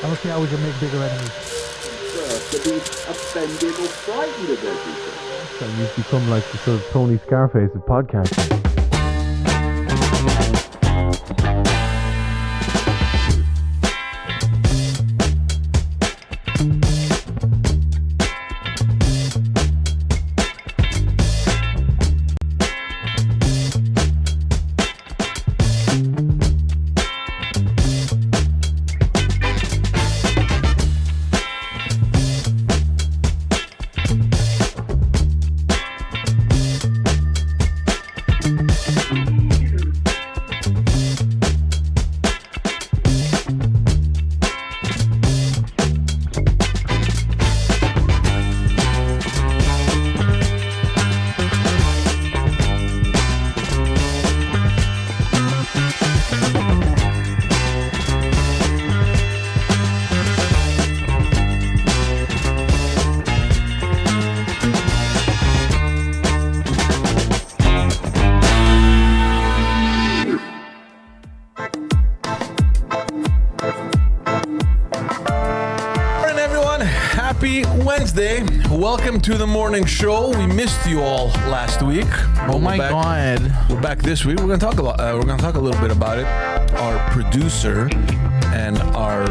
don't see how we can make bigger enemies. To be offended or frightened of everything. So you've become like the sort of Tony Scarface of podcasting. Wednesday. Welcome to the morning show. We missed you all last week. Oh my God! We're back this week. We're going to talk about. We're going to talk a little bit about it. Our producer and our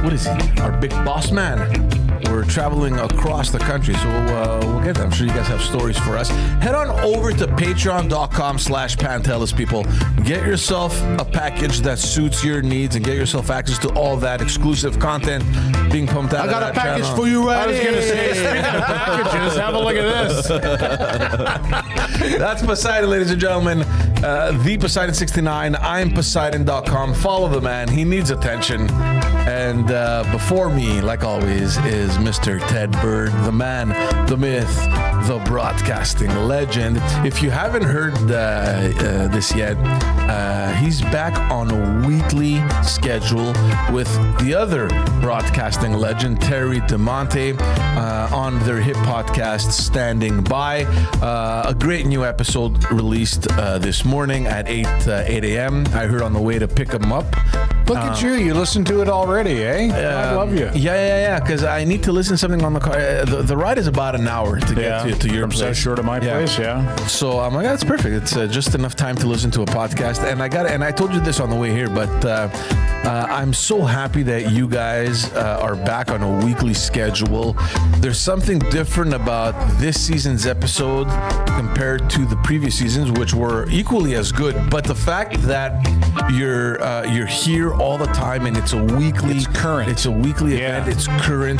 what is he? Our big boss man. We're traveling across the country, so we'll get them. I'm sure you guys have stories for us. Head on over to patreon.com/Pantelis, people. Get yourself a package that suits your needs and get yourself access to all that exclusive content being pumped out. I got a package for you right here. I was going to say, speaking of packages, have a look at this. That's Poseidon, ladies and gentlemen. The Poseidon69. I'm Poseidon.com. Follow the man. He needs attention. And before me, like always, is Mr. Ted Bird, the man, the myth, the broadcasting legend. If you haven't heard this yet, he's back on a weekly schedule with the other broadcasting legend, Terry DeMonte, on their hit podcast, Standing By. A great new episode released this morning at 8 a.m. I heard on the way to pick him up. Look at you. You listened to it already, eh? I love you. Yeah. Because I need to listen to something on the car. The ride is about an hour to get to your place. From short of my place, yeah. So I'm like, that's perfect. It's just enough time to listen to a podcast. And I told you this on the way here, but I'm so happy that you guys are back on a weekly schedule. There's something different about this season's episode compared to the previous seasons, which were equally as good. But the fact that you're here all the time and it's a weekly, it's a weekly event. It's current.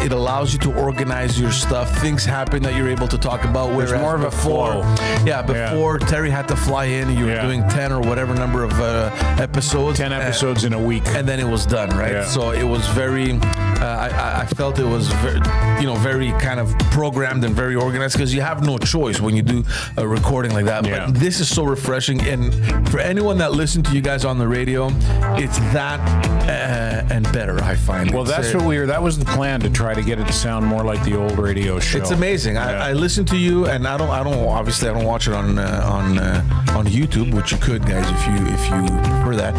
It allows you to organize your stuff. Things happen that you're able to talk about. There's more of a flow. Before Terry had to fly in, you were doing 10 or whatever number of episodes. 10 episodes in a week, and then it was done, right? Yeah. So it was very. I felt it was very kind of programmed and very organized because you have no choice when you do a recording like that. Yeah. But this is so refreshing, and for anyone that listened to you guys on the radio, it's that and better. I find. Well, that's what that was the plan, to try to get it to sound more like the old radio show. It's amazing. Yeah. I listen to you, and I don't obviously I don't watch it on YouTube, which you could, guys, if you prefer that.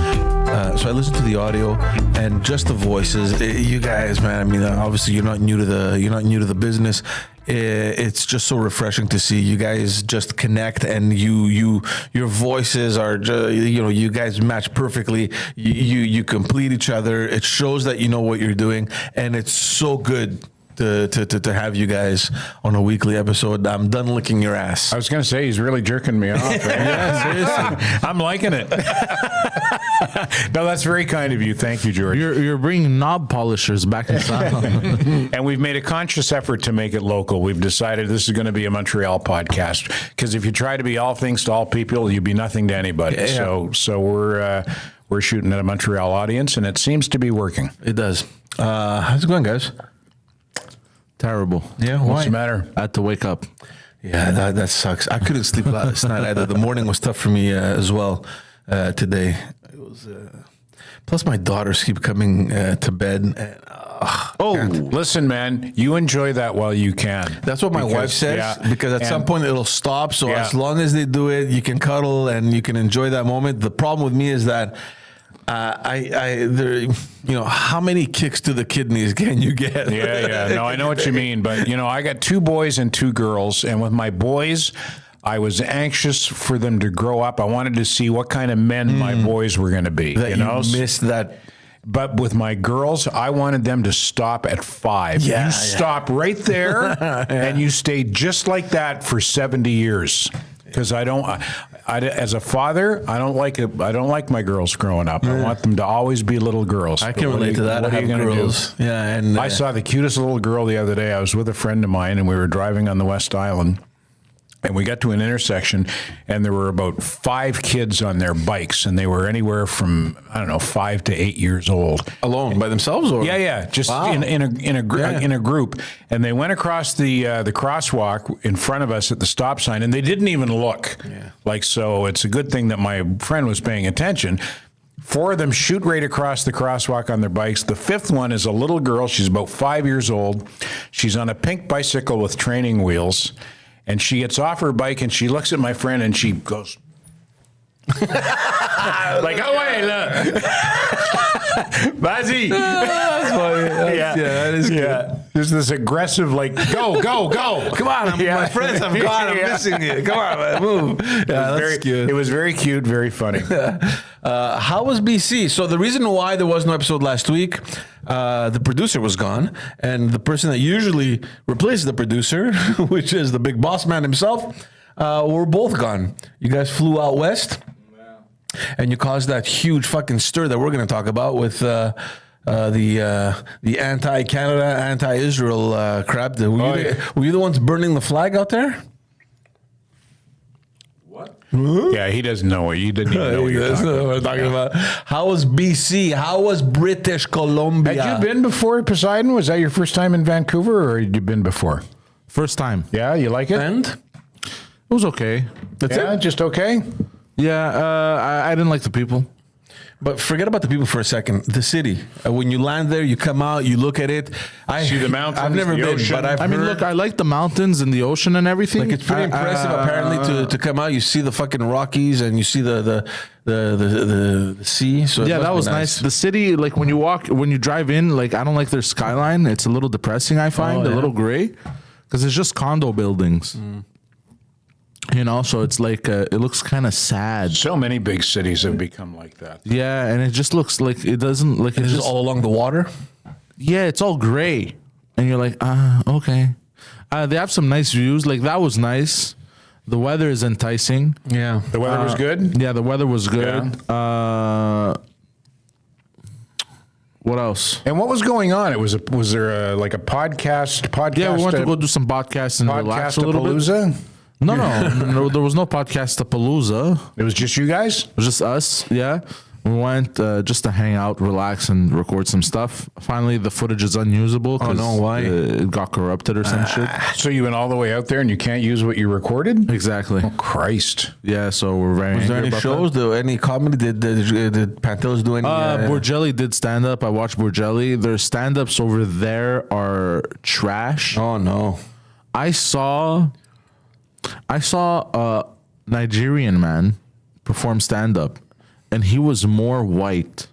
So I listen to the audio and just the voices. You guys, man. I mean, obviously you're not new to the business. It's just so refreshing to see you guys just connect, and your voices are just, you guys match perfectly. You complete each other. It shows that you know what you're doing, and it's so good to have you guys on a weekly episode. I'm done licking your ass. I was going to say, he's really jerking me off. Right? Yeah, seriously. I'm liking it. No, that's very kind of you. Thank you, George. You're bringing knob polishers back in style. And we've made a conscious effort to make it local. We've decided this is going to be a Montreal podcast, because if you try to be all things to all people, you'd be nothing to anybody. Yeah. So we're shooting at a Montreal audience, and it seems to be working. It does. How's it going, guys? Terrible. Yeah, why? What's the matter? I had to wake up. Yeah, that sucks. I couldn't sleep last night either. The morning was tough for me as well today. It was. Plus, my daughters keep coming to bed. And, listen, man, you enjoy that while you can. That's what my wife says, because at some point it'll stop. So as long as they do it, you can cuddle and you can enjoy that moment. The problem with me is that how many kicks to the kidneys can you get? Yeah. No, I know what you mean. But, I got 2 boys and 2 girls. And with my boys, I was anxious for them to grow up. I wanted to see what kind of men my boys were going to be. That you missed that. But with my girls, I wanted them to stop at 5. Yeah, you stop right there, and you stay just like that for 70 years. Because as a father, I don't like my girls growing up. I want them to always be little girls. I can relate to that. I have girls. Yeah, and I saw the cutest little girl the other day. I was with a friend of mine, and we were driving on the West Island. And we got to an intersection, and there were about 5 kids on their bikes, and they were anywhere from 5 to 8 years old, alone by themselves, or just in a group. And they went across the crosswalk in front of us at the stop sign, and they didn't even look. So it's a good thing that my friend was paying attention. 4 of them shoot right across the crosswalk on their bikes. The 5th one is a little girl. She's about 5 years old. She's on a pink bicycle with training wheels. And she gets off her bike and she looks at my friend and she goes, like, oh, wait, look. Bazzi. That's funny. That is good. There's this aggressive, like, go. Come on, my friends have gone. I'm missing you. Come on, man, move. Yeah, that's cute. It was very cute, very funny. How was BC? So the reason why there was no episode last week, the producer was gone, and the person that usually replaces the producer, which is the big boss man himself, were both gone. You guys flew out west, and you caused that huge fucking stir that we're going to talk about with the anti-Canada, anti-Israel crap. Were you the ones burning the flag out there? Yeah, he doesn't know what you didn't even know what you're talking about. How was BC? How was British Columbia? Had you been before, Poseidon? Was that your first time in Vancouver, or had you been before? First time. Yeah, you like it? And It was okay. that's it. Just okay. Yeah, I didn't like the people. But forget about the people for a second. The city. When you land there, you come out, you look at it. I see the mountains. I've never the been, ocean. but I mean, heard, look, I like the mountains and the ocean and everything. like it's pretty impressive. Apparently, to come out, you see the fucking Rockies and you see the sea. So Yeah, that was nice. The city, like when you drive in, like I don't like their skyline. It's a little depressing, I find, a little gray, because it's just condo buildings. So it's like it looks kind of sad. So many big cities have become like that. Yeah, and it just looks like it doesn't like It's just all along the water. Yeah, it's all gray, and you're like, okay. They have some nice views. Like that was nice. The weather is enticing. Yeah, The weather was good. Yeah, the weather was good. What else? And what was going on? Was there a podcast? Yeah, we went to go do some podcasts and relax a little bit. Podcastapalooza? No, there was no Podcastapalooza. It was just you guys? It was just us. Yeah, we went just to hang out, relax, and record some stuff. Finally, the footage is unusable. Oh, no, why? It got corrupted or some shit. So you went all the way out there and you can't use what you recorded? Exactly. Christ. Yeah, so we're very. Was there angry any about shows? Any comedy? Did Pantelis do any? Bourgelli did stand up. I watched Bourgelli. Their stand ups over there are trash. Oh no! I saw a Nigerian man perform stand up, and he was more white.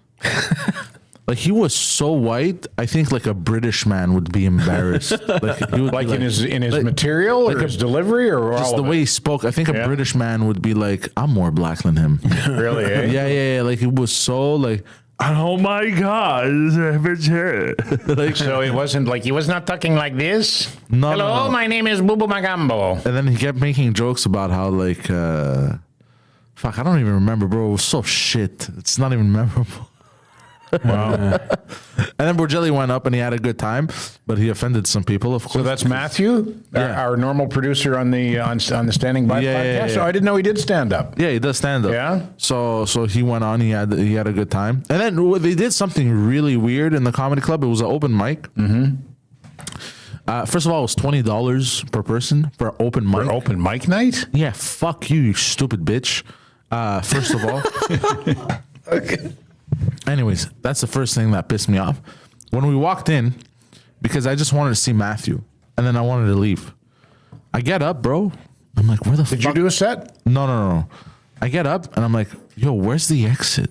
Like he was so white, I think like a British man would be embarrassed. Like he would Like be in his material or his delivery or just all the of way it? he spoke. I think a British man would be like, I'm more black than him. Really, eh? Yeah. Like it was so like, oh my God. Like, So it wasn't like he was not talking like this? No, Hello, no. my name is Bubu Magambo. and then he kept making jokes about how like, fuck, I don't even remember, bro. It was so shit. It's not even memorable. Wow. And then Bourgelli went up and he had a good time, but he offended some people, of course. So that's Matthew, Yeah. our normal producer on the Standing By Yeah, podcast. yeah. So I didn't know he did stand up. Yeah, he does stand up. Yeah? So he went on. He had a good time. And then they did something really weird in the comedy club. It was an open mic. Mm-hmm. First of all, it was $20 per person for open mic. For open mic night? Yeah, fuck you, you stupid bitch. First of all. Okay. Anyways, that's the first thing that pissed me off. When we walked in, because I just wanted to see Matthew, and then I wanted to leave. I get up, bro. I'm like, where the fuck? Did you do a set? No. I get up, and I'm like, yo, where's the exit?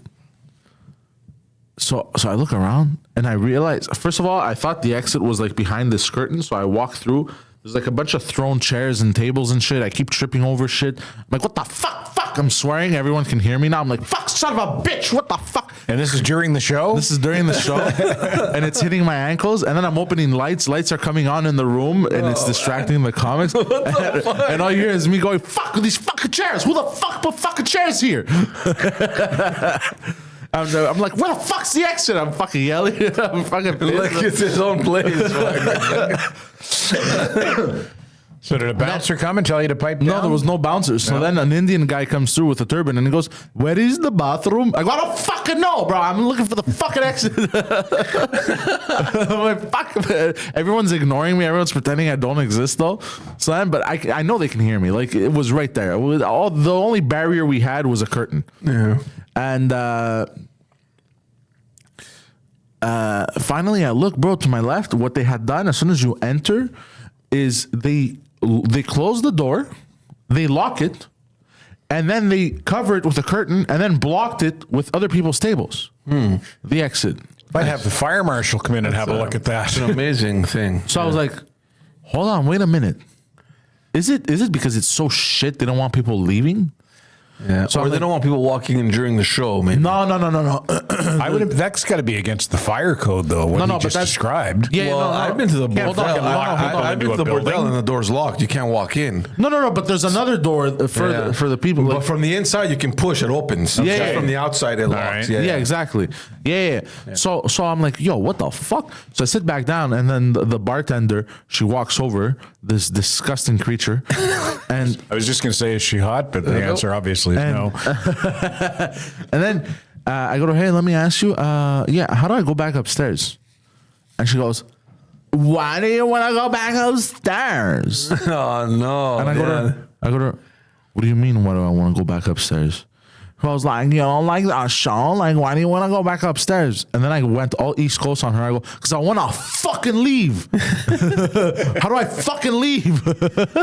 So I look around and I realize, first of all, I thought the exit was like behind this curtain. So I walk through. There's like a bunch of thrown chairs and tables and shit. I keep tripping over shit. I'm like, what the fuck? Fuck. I'm swearing. Everyone can hear me now. I'm like, fuck, son of a bitch. What the fuck? And this is during the show? This is during the show. And it's hitting my ankles. And then I'm opening lights. Lights are coming on in the room. And it's distracting the comics. And all you hear is me going, fuck these fucking chairs. Who the fuck put fucking chairs here? I'm like, where the fuck's the exit? I'm fucking yelling. I'm fucking pissed. Like it's his own place. So did a bouncer come and tell you to pipe down? No, there was no bouncers. So then an Indian guy comes through with a turban and he goes, where is the bathroom? I go, I don't fucking know, bro. I'm looking for the fucking exit. I'm like, fuck. Everyone's ignoring me. Everyone's pretending I don't exist though. So then, but I know they can hear me. Like it was right there. The only barrier we had was a curtain. Yeah. And finally I look, bro, to my left. What they had done as soon as you enter is they close the door, they lock it, and then they cover it with a curtain and then blocked it with other people's tables. The exit. Might have the fire marshal come in and have a look at that. It's an amazing thing. So I was like, hold on, wait a minute. Is it because it's so shit they don't want people leaving? Yeah. So Or I'm they like- don't want people walking in during the show, maybe. No. I would have. That's got to be against the fire code, though. What No, you but just that's- described. Yeah, Well, I've been to the Can't bordel. fucking lock people I've been into to a the bordel building. and the door's locked. You can't walk in. No, but there's another door for the people. But Like, from the inside, you can push. It opens. Yeah. Just from the outside, it locks. right. yeah, exactly. Yeah. So I'm like, yo, what the fuck? So I sit back down, and then the bartender, she walks over, this disgusting creature, and I was just going to say, is she hot? But the answer obviously is no. and then I go to her, hey, let me ask you, how do I go back upstairs? And she goes, why do you want to go back upstairs? Oh no! And I go to her, what do you mean, why do I want to go back upstairs? I was like, you know, like that show, like, why do you want to go back upstairs? And then I went all East Coast on her. I go, because I want to fucking leave. How do I fucking leave?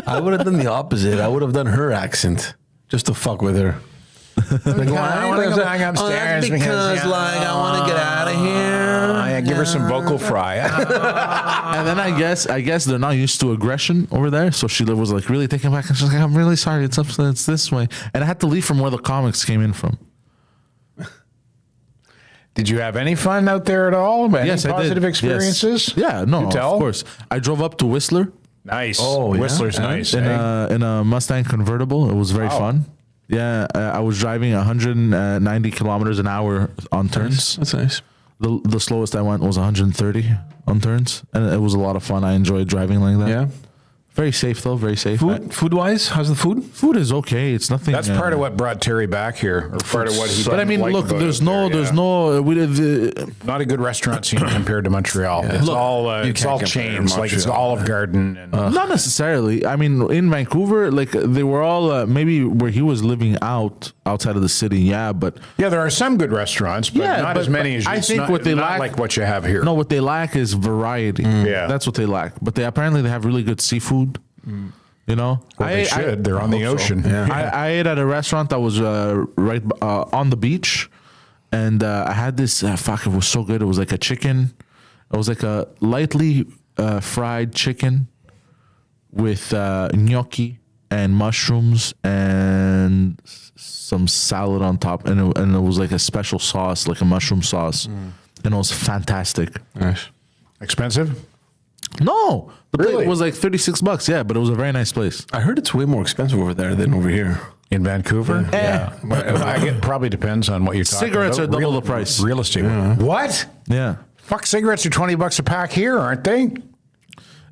I would have done the opposite. I would have done her accent just to fuck with her. Like, I want to go back upstairs because I want to get out of here. Give her some vocal fry. And then I guess they're not used to aggression over there. So she was like really taken back. And she's like, I'm really sorry. It's this way. And I had to leave from where the comics came in from. Did you have any fun out there at all? Any Yes, I did. positive Yes. experiences? Yeah, no, You tell? of course. I drove up to Whistler Nice. Oh, yeah? Whistler's nice. in eh? a Mustang convertible. It was very fun. Yeah, I was driving 190 kilometers an hour on turns. That's nice. The slowest I went was 130 on turns, and it was a lot of fun. I enjoyed driving like that. Yeah. Very safe though. Very safe. Food wise, how's the food? Food is okay. It's nothing. That's part of what brought Terry back here, or part of what he. But I mean, didn't like look, about there's it no, there, there's yeah. no. Not a good restaurant scene compared to Montreal. It's Look, all you it's can't all compare to chains. Like it's Montreal. Olive Garden. And, Not necessarily. I mean, in Vancouver, like they were all maybe where he was living outside of the city. Yeah, but yeah, there are some good restaurants, but Yeah, not but- as many but as I it's think not, what they not lack- like what you have here. no, what they lack is variety. Yeah. That's what they lack. But they have really good seafood. You know, Well, they should. They're on the ocean. I ate at a restaurant that was right on the beach, and I had this. It was so good. It was like a chicken. It was like a lightly fried chicken with gnocchi and mushrooms and some salad on top, and it was like a special sauce, like a mushroom sauce, and it was fantastic. Nice. Expensive? No, the Really? plate was like $36. Yeah, but it was a very nice place. I heard it's way more expensive over there than over here. In Vancouver? Yeah. Probably depends on what you're talking Cigarettes about. are double the price. Real estate. What? Yeah. Fuck, cigarettes are $20 a pack here, aren't they?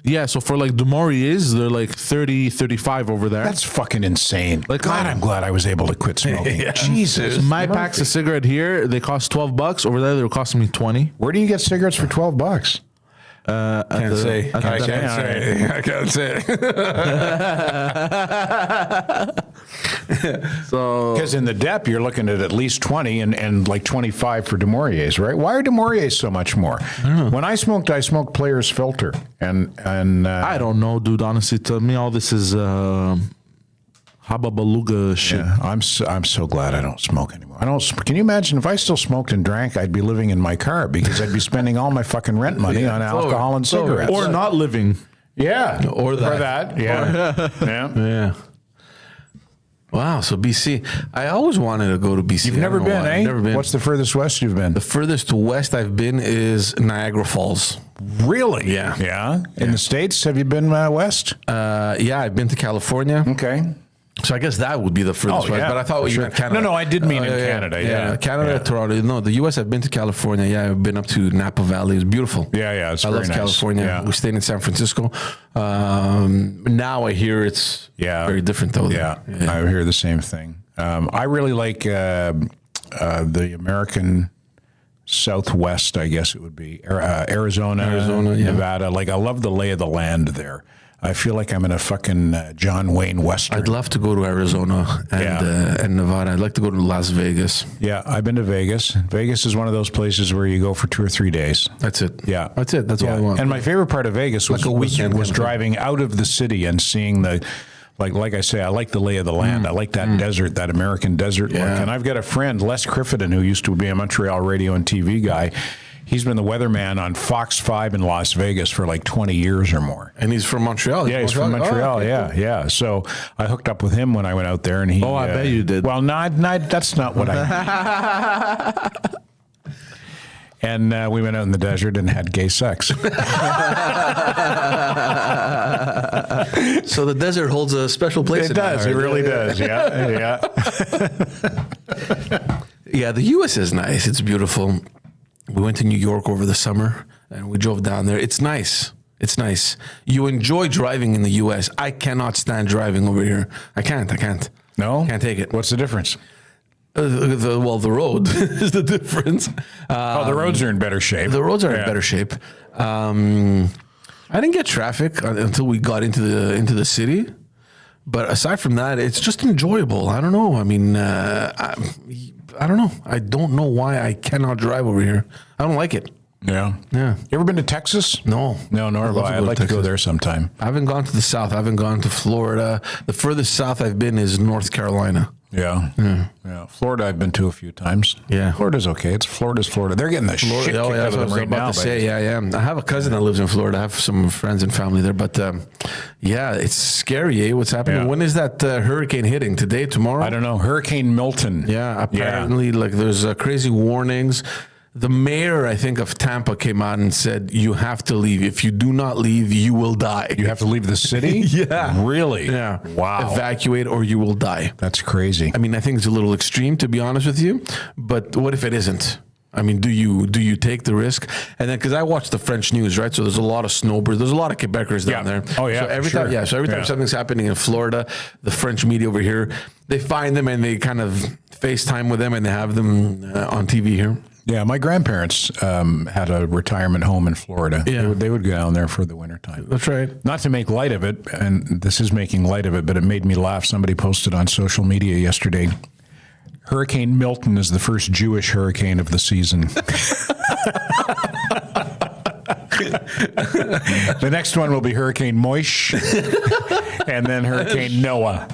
Yeah, so for like Dumouriez, they're like 30, 35 over there. That's fucking insane. Like, God, my- I'm glad I was able to quit smoking. Jesus. my packs of cigarette here, they cost $12. Over there, they were costing me 20. Where do you get cigarettes for $12? Can't say. I can't say. I can't say. So Because in the dep, you're looking at least 20 and like 25 for Dumouriez, right? Why are Dumouriez so much more? When I smoked Player's Filter. And I don't know, dude. Honestly, to me, all this is Hababaluga shit. yeah, I'm so glad I don't smoke anymore. I don't. Can you imagine if I still smoked and drank? I'd be living in my car because I'd be spending all my fucking rent money on alcohol and cigarettes. Or not living. Yeah, Or that. Yeah, yeah. Yeah. Wow. So BC, I always wanted to go to BC. You've never been, eh? Never been. What's the furthest west you've been? The furthest west I've been is Niagara Falls. Really? Yeah. Yeah. In the States, have you been west? Yeah, I've been to California. Okay. So I guess that would be the furthest west. But I thought you meant Canada. No, I did mean in Canada. Yeah. Canada, Toronto. No, the U.S. I've been to California. Yeah, I've been up to Napa Valley. It's beautiful. Yeah. It's I very love nice. California. Yeah. We stayed in San Francisco. Now I hear it's very different though. Yeah. I hear the same thing. I really like the American Southwest, I guess it would be Arizona, yeah. Nevada. Like I love the lay of the land there. I feel like I'm in a fucking John Wayne Western. I'd love to go to Arizona and Nevada. I'd like to go to Las Vegas. Yeah, I've been to Vegas. Vegas is one of those places where you go for 2 or 3 days. That's it. Yeah. That's it. That's all I want. And my favorite part of Vegas was, Like a weekend was kind of thing. driving out of the city and seeing the, like I say, I like the lay of the land. I like that desert, that American desert look. And I've got a friend, Les Criffenden, who used to be a Montreal radio and TV guy. He's been the weatherman on Fox 5 in Las Vegas for like 20 years or more. And he's from Montreal. Yeah, he's from Montreal. Yeah. So I hooked up with him when I went out there, and he. Oh, I bet you did. Well, that's not what I mean. And we went out in the desert and had gay sex. So the desert holds a special place. It does. It really does. Yeah. Yeah, the U.S. is nice. It's beautiful. We went to New York over the summer, and we drove down there. It's nice. It's nice. You enjoy driving in the U.S. I cannot stand driving over here. I can't. No? Can't take it. What's the difference? The road is the difference. The roads are in better shape. The roads are in better shape. I didn't get traffic until we got into the city. But aside from that, it's just enjoyable. I don't know. I mean, I don't know. I don't know why I cannot drive over here. I don't like it. Yeah. Yeah. You ever been to Texas? No. No, nor have I. I'd like to go there sometime. I haven't gone to the south. I haven't gone to Florida. The furthest south I've been is North Carolina. Yeah. Florida, I've been to a few times. Yeah. Florida's okay. Florida's Florida. They're getting the shit kicked out that's of what I them was right about now. to say. Yeah. I have a cousin that lives in Florida. I have some friends and family there. But yeah, it's scary, eh? What's happening? Yeah. When is that hurricane hitting? Today, tomorrow? I don't know. Hurricane Milton. Yeah, apparently, like there's crazy warnings. The mayor, I think, of Tampa came out and said, you have to leave. If you do not leave, you will die. You have to leave the city? Yeah. Really? Yeah. Wow. Evacuate or you will die. That's crazy. I mean, I think it's a little extreme, to be honest with you. But what if it isn't? I mean, do you take the risk? And then, because I watch the French news, right? So there's a lot of snowbirds. There's a lot of Quebecers down there. Oh, yeah. So every sure. time, so every time something's happening in Florida, the French media over here, they find them and they kind of FaceTime with them and they have them on TV here. Yeah, my grandparents had a retirement home in Florida. Yeah. They would go down there for the wintertime. That's right. Not to make light of it, and this is making light of it, but it made me laugh. Somebody posted on social media yesterday, Hurricane Milton is the first Jewish hurricane of the season. The next one will be Hurricane Moish, and then Hurricane Noah.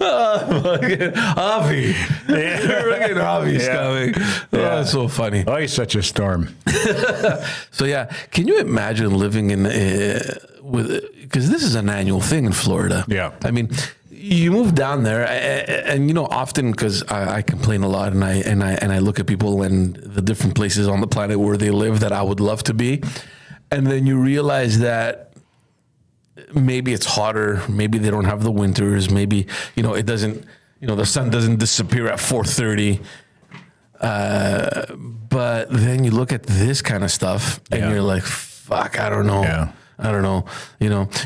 Avi. Hurricane Avi's coming. Oh, that's so funny. Oh, he's such a storm. So yeah, can you imagine living in because this is an annual thing in Florida. Yeah. I mean, you move down there, and you know, often because I complain a lot, and I look at people and the different places on the planet where they live that I would love to be, and then you realize that maybe it's hotter, maybe they don't have the winters, maybe it doesn't, the sun doesn't disappear at 4:30. But then you look at this kind of stuff and you're like, fuck, I don't know. Yeah. I don't know.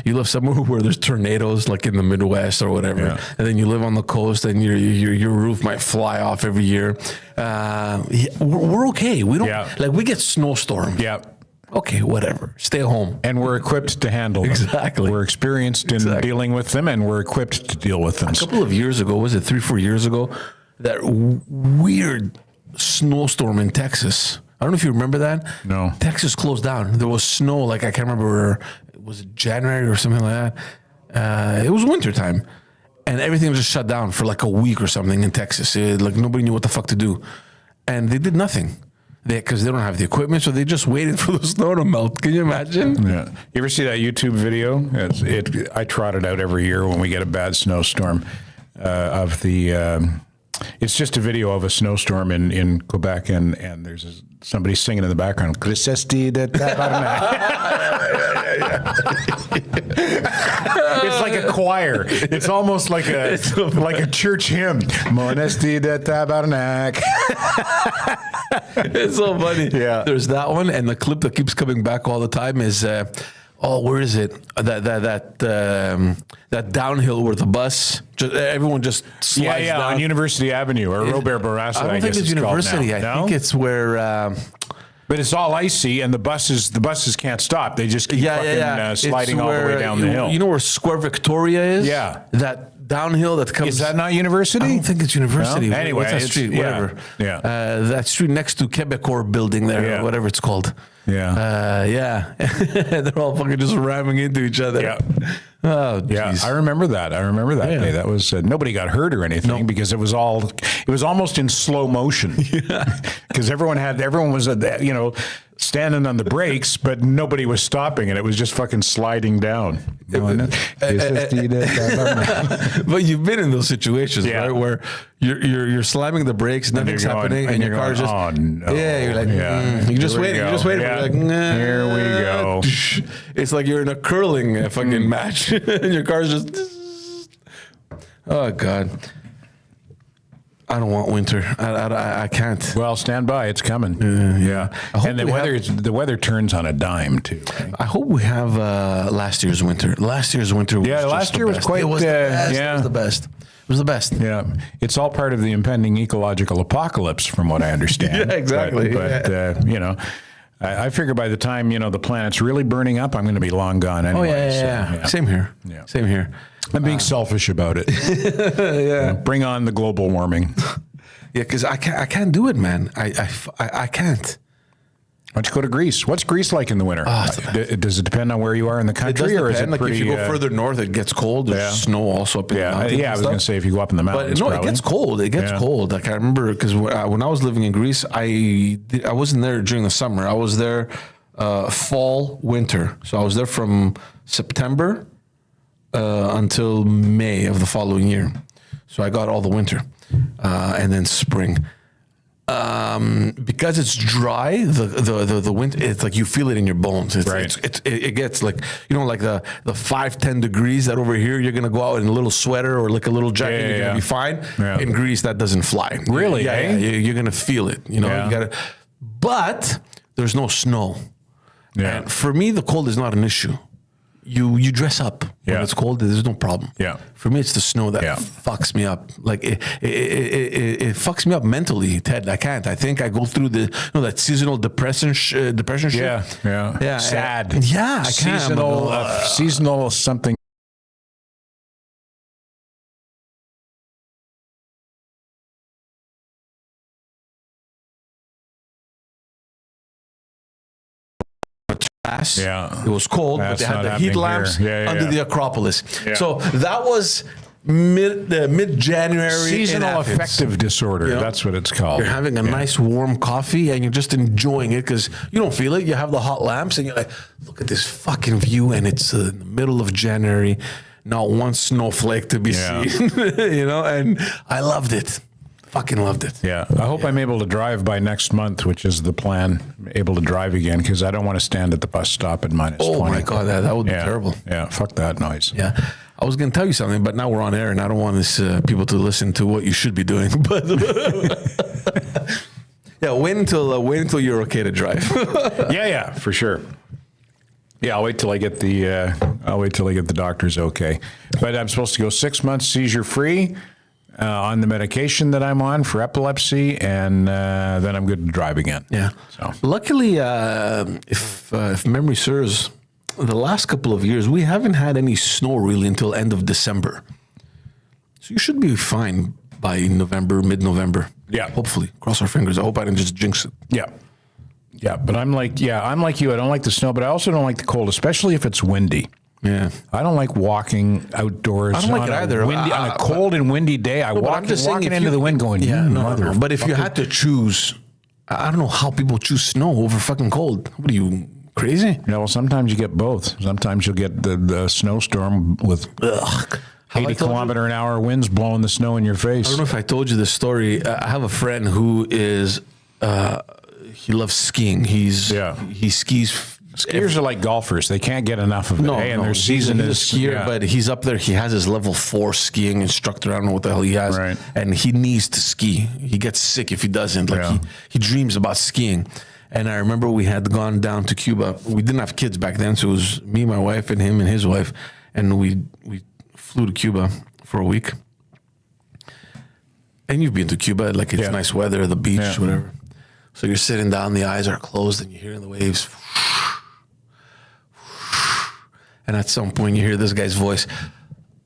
You live somewhere where there's tornadoes, like in the Midwest or whatever, and then you live on the coast, and your roof might fly off every year. We're okay. We don't we get snowstorm. Yeah. Okay, whatever. Stay home. And we're equipped to handle them. Exactly. We're experienced in dealing with them, and we're equipped to deal with them. A couple of years ago, was it 3-4 years ago, that weird snowstorm in Texas. I don't know if you remember that. No. Texas closed down. There was snow, like I can't remember, was it January or something like that? It was wintertime. and everything was just shut down for like a week or something in Texas. Like nobody knew what the fuck to do, and they did nothing. Because they don't have the equipment, so they just waited for the snow to melt. Can you imagine? Yeah. You ever see that YouTube video? I trot it out every year when we get a bad snowstorm. Of the, it's just a video of a snowstorm in Quebec, and there's somebody singing in the background. It's like a choir. It's almost like a church hymn. Monesti de Tabarnak. It's so funny. Yeah. There's that one, and the clip that keeps coming back all the time is, where is it? That downhill where the bus, everyone just slides down. On University Avenue or Robert Bourassa. I don't think it's University. I think it's where. But it's all icy, and the buses can't stop. They just keep sliding all the way down the hill. You know where Square Victoria is? Yeah. That downhill that comes. Is that not University? I don't think it's University. No? Anyway, what's that street? Whatever. Yeah. That street next to Quebecor building there, or whatever it's called. Yeah. They're all fucking just ramming into each other. Yeah. Oh, yeah. geez. I remember that day. That was nobody got hurt or anything because it was almost in slow motion. Because everyone was standing on the brakes, but nobody was stopping, and it was just fucking sliding down. But you've been in those situations, right, where you're slamming the brakes, nothing's happening, and your car's just, oh no, you're like, you're just waiting, Yeah. You're like, nah. Here we go. It's like you're in a curling fucking match, and your car's just, oh god. I don't want winter. I can't. Well, stand by. It's coming. Yeah. And the weather turns on a dime too. Right? I hope we have last year's winter. Last year's winter was last year was quite. It was the best. It was the best. It was the best. Yeah. It's all part of the impending ecological apocalypse, from what I understand. Yeah, exactly. But I figure by the time the planet's really burning up, I'm going to be long gone anyway. Oh yeah. Same here. Yeah. Same here. I'm being selfish about it. Bring on the global warming. Yeah, because I can't do it, man. I can't. Why don't you go to Greece? What's Greece like in the winter? Does it depend on where you are in the country, or is it pretty? If you go further north, it gets cold. There's snow also up in the mountains. Yeah, I was going to say if you go up in the mountains, but no, it gets cold. It gets cold. Like I remember because when I was living in Greece, I wasn't there during the summer. I was there fall, winter. So I was there from September until May of the following year. So I got all the winter and then spring. Because it's dry, the winter, it's like you feel it in your bones. It gets like, like the 5-10 degrees that over here, you're going to go out in a little sweater or like a little jacket, you're going to be fine. Yeah. In Greece, that doesn't fly. Really? Yeah, you're going to feel it. You gotta, but there's no snow. Yeah. And for me, the cold is not an issue. You dress up when it's cold. There's no problem. Yeah. For me, it's the snow that fucks me up. Like it fucks me up mentally, Ted. I can't. I think I go through that seasonal depression shit. Yeah. Sad. Yeah. I can't. Seasonal something. It was cold, but they had the heat lamps under the Acropolis. Yeah. So that was mid-January. Seasonal affective disorder. That's what it's called. You're having a nice warm coffee and you're just enjoying it because you don't feel it. You have the hot lamps and you're like, look at this fucking view, and it's in the middle of January, not one snowflake to be seen. And I loved it. Fucking loved it. Yeah. I hope I'm able to drive by next month, which is the plan. Able to drive again because I don't want to stand at the bus stop at -20. Oh my God, that would be terrible. Yeah. Fuck that noise. Yeah. I was going to tell you something, but now we're on air and I don't want this people to listen to what you should be doing. But wait until you're okay to drive. Yeah, for sure. Yeah, I'll wait till I get the doctor's okay. But I'm supposed to go 6 months seizure free. On the medication that I'm on for epilepsy, and then I'm good to drive again. Yeah. So luckily, if memory serves, the last couple of years we haven't had any snow really until end of December. So you should be fine by mid-November. Yeah. Hopefully, cross our fingers. I hope I didn't just jinx it. Yeah. Yeah, but I'm like you. I don't like the snow, but I also don't like the cold, especially if it's windy. Yeah. I don't like walking outdoors. I don't like on it a either. On a cold and windy day. I but walk I'm just saying walking if into you- the wind going, Yeah, "You no, mother." no. But if you had to choose, I don't know how people choose snow over fucking cold. What are you, crazy? Yeah, well, sometimes you get both. Sometimes you'll get the snowstorm with Ugh. Have I 80 told you? kilometer an hour winds blowing the snow in your face. I don't know if I told you this story. I have a friend who is, he loves skiing. He skis. Skiers are like golfers; they can't get enough of it. No, and no, their season he's a is skier, yeah. but he's up there. He has his level 4 skiing instructor. I don't know what the hell he has, Right. and he needs to ski. He gets sick if he doesn't. Like Yeah. he dreams about skiing. And I remember we had gone down to Cuba. We didn't have kids back then, so it was me, my wife, and him and his wife, and we flew to Cuba for a week. And you've been to Cuba, like it's Yeah. nice weather, the beach, Yeah. whatever. So you're sitting down, the eyes are closed, and you're hearing the waves. And at some point, you hear this guy's voice.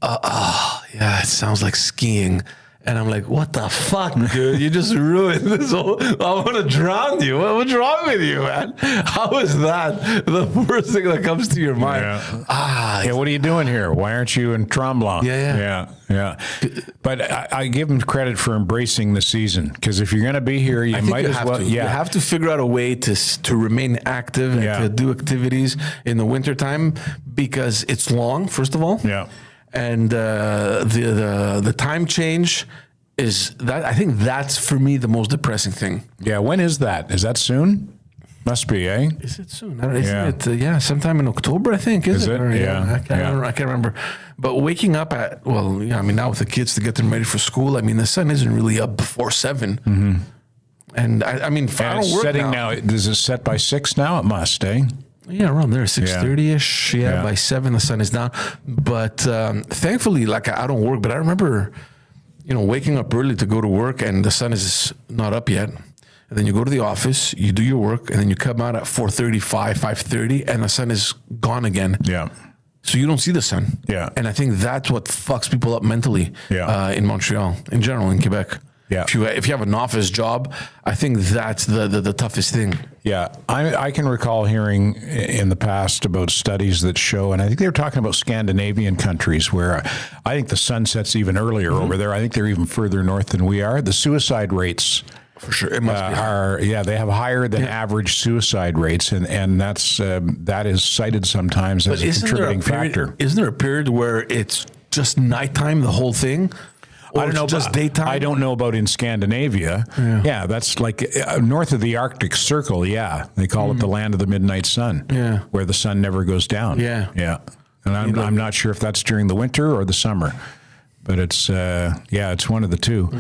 Yeah, it sounds like skiing. And I'm like, what the fuck, dude? You just ruined this whole. I want to drown you. What's wrong with you, man? How is that the first thing that comes to your mind? Yeah. Yeah, what are you doing here? Why aren't you in Tremblant? Yeah. But I give him credit for embracing the season, because if you're going to be here, you I think might you as have well. to. Yeah, You have to figure out a way to remain active and Yeah. to do activities in the wintertime, because it's long, first of all. Yeah. And the time change is that, I think that's for me the most depressing thing. Yeah. When is that? Is that soon? Must be, eh? Is it soon? Isn't Yeah. it? Yeah, sometime in October, I think. Is it? Or, Yeah. I can't remember. But waking up at, well, yeah, I mean, now with the kids to get them ready for school, I mean, the sun isn't really up before 7. Mm-hmm. And I mean, I And don't it's work setting now. now. Does it set by 6 now? It must, eh? Yeah, around there, 6:30ish. Yeah, Yeah. by 7 the sun is down. But thankfully, like I don't work. But I remember, waking up early to go to work, and the sun is not up yet. And then you go to the office, you do your work, and then you come out at 4:35, 5:30, and the sun is gone again. Yeah. So you don't see the sun. Yeah. And I think that's what fucks people up mentally. Yeah. In Montreal, in general, in Quebec. Yeah. If you have an office job, I think that's the toughest thing. Yeah, I can recall hearing in the past about studies that show, and I think they were talking about Scandinavian countries where I think the sun sets even earlier over there. I think they're even further north than we are. The suicide rates For sure, it must be hard. they have higher than average suicide rates, and that is cited sometimes as a contributing factor. Isn't there a period where it's just nighttime, the whole thing? Or I don't know, it's just daytime. I don't know about in Scandinavia. Yeah, that's like north of the Arctic Circle. Yeah, they call it the land of the midnight sun. Yeah. where the sun never goes down. Yeah. And I'm not sure if that's during the winter or the summer, but it's it's one of the two.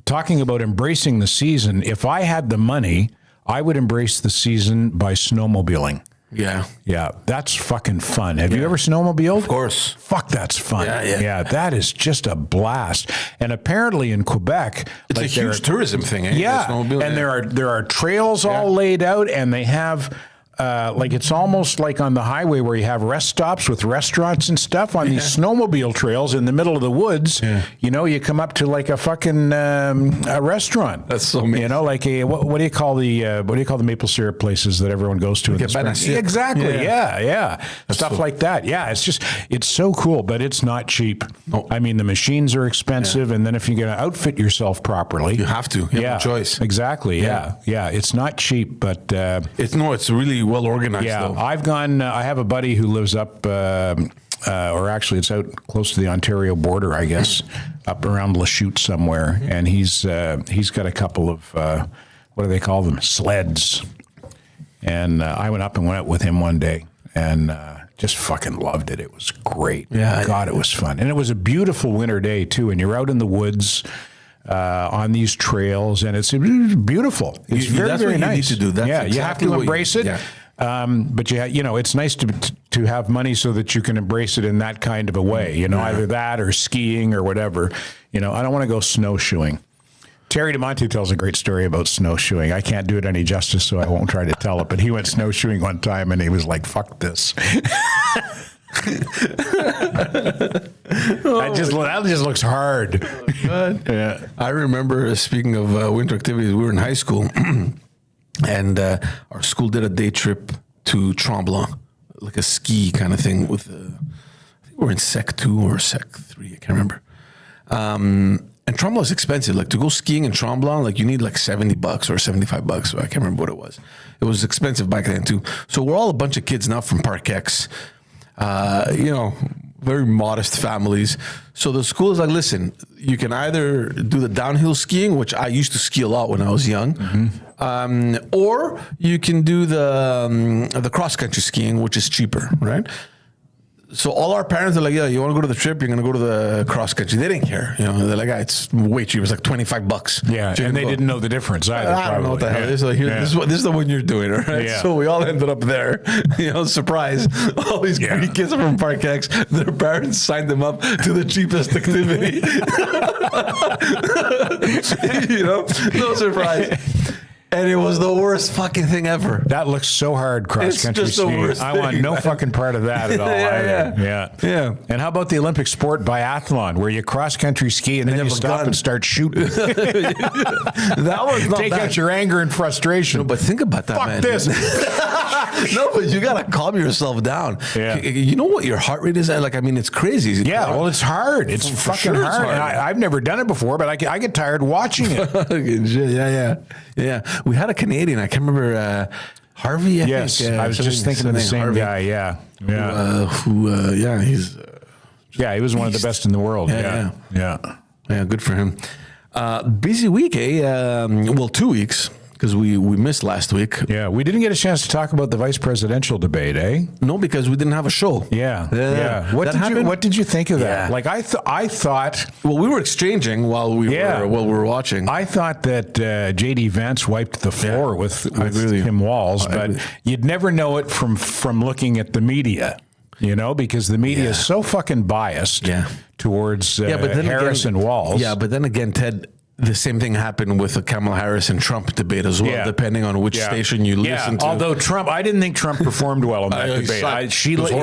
Talking about embracing the season, if I had the money, I would embrace the season by snowmobiling. Yeah. Yeah, that's fucking fun. Have you ever snowmobiled? Of course. Fuck, that's fun. Yeah. That is just a blast. And apparently in Quebec, It's a huge tourism thing, eh? yeah, The snowmobile, and yeah. there are trails all laid out, and they have like it's almost like on the highway where you have rest stops with restaurants and stuff on these snowmobile trails in the middle of the woods. Yeah. You come up to like a fucking a restaurant. That's so amazing. Like a what do you call the maple syrup places that everyone goes to in the spring? Pantelis. Exactly. Yeah. Stuff so- like that. Yeah, it's so cool, but it's not cheap. No. I mean, the machines are expensive, and then if you're going to outfit yourself properly, You have to. You have no choice. Exactly. Yeah. It's not cheap, but It's really well organized. yeah, though. I've gone. I have a buddy who lives up, or actually, it's out close to the Ontario border, I guess, up around Lachute somewhere, and he's got a couple of what do they call them, sleds, and I went up and went out with him one day, and just fucking loved it. It was great. Yeah. God, it was fun, and it was a beautiful winter day too, and you're out in the woods. On these trails, and it's beautiful. It's You- very, that's very what you nice. need to do. That's you have exactly to what you- embrace it. yeah. But it's nice to have money so that you can embrace it in that kind of a way. Either that or skiing or whatever. I don't want to go snowshoeing. Terry DeMonte tells a great story about snowshoeing. I can't do it any justice, so I won't try to tell it. But he went snowshoeing one time, and he was like, "Fuck this." That just looks hard. Yeah. I remember, speaking of winter activities, we were in high school, and our school did a day trip to Tremblant, like a ski kind of thing with I think we're in Sec 2 or Sec 3, I can't remember. And Tremblant is expensive. Like to go skiing in Tremblant, like you need like $70 or $75. I can't remember what it was. It was expensive back then too. So we're all a bunch of kids now from Park X, very modest families. So the school is like, listen, you can either do the downhill skiing, which I used to ski a lot when I was young, or you can do the cross country skiing, which is cheaper, right? So all our parents are like, yeah, you want to go to the trip? You're going to go to the cross country. They didn't care. They're like, it's way cheaper. It's like $25. Yeah, and they didn't know the difference either. I don't know what the hell. This is the one you're doing, right? Yeah. So we all ended up there. Surprise. All these greedy kids are from Park X. Their parents signed them up to the cheapest activity. No surprise. And it was the worst fucking thing ever. That looks so hard, cross country just the skiing. worst I want thing, no man. fucking part of that at all. Yeah. And how about the Olympic sport biathlon, where you cross country ski and then have you a stop gun. and start shooting? That was not Take bad. out your anger and frustration. No, but think about that, Fuck man. this. No, but you gotta calm yourself down. Yeah. You know what your heart rate is at? Like, I mean, it's crazy. Yeah, well, it's hard. It's For fucking sure it's hard. hard. And I've never done it before, but I get tired watching it. Yeah. We had a Canadian. I can't remember Harvey. I think, I was just thinking of the same Harvey, guy. Yeah, he's he was one of the best in the world. Yeah. Yeah. Good for him. Busy week, eh? 2 weeks because we missed last week. Yeah, we didn't get a chance to talk about the vice presidential debate, eh? No, because we didn't have a show. Yeah. What did you? What did you think of that? Yeah. Like I thought. Well, we were exchanging while we were watching. I thought that J.D. Vance wiped the floor with agree with you. Tim Walz, but agree. you'd never know it from looking at the media, because the media is so fucking biased towards Harris and Walz. Yeah, but then again, Ted, the same thing happened with the Kamala Harris and Trump debate as well, depending on which station you listen to. Although Trump, I didn't think Trump performed well in that debate.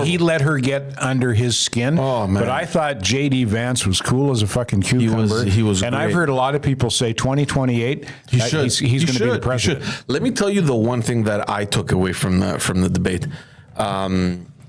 He let her get under his skin. Oh, man. But I thought J.D. Vance was cool as a fucking cucumber. He was and great. I've heard a lot of people say 2028, he's going to be the president. Let me tell you the one thing that I took away from the debate.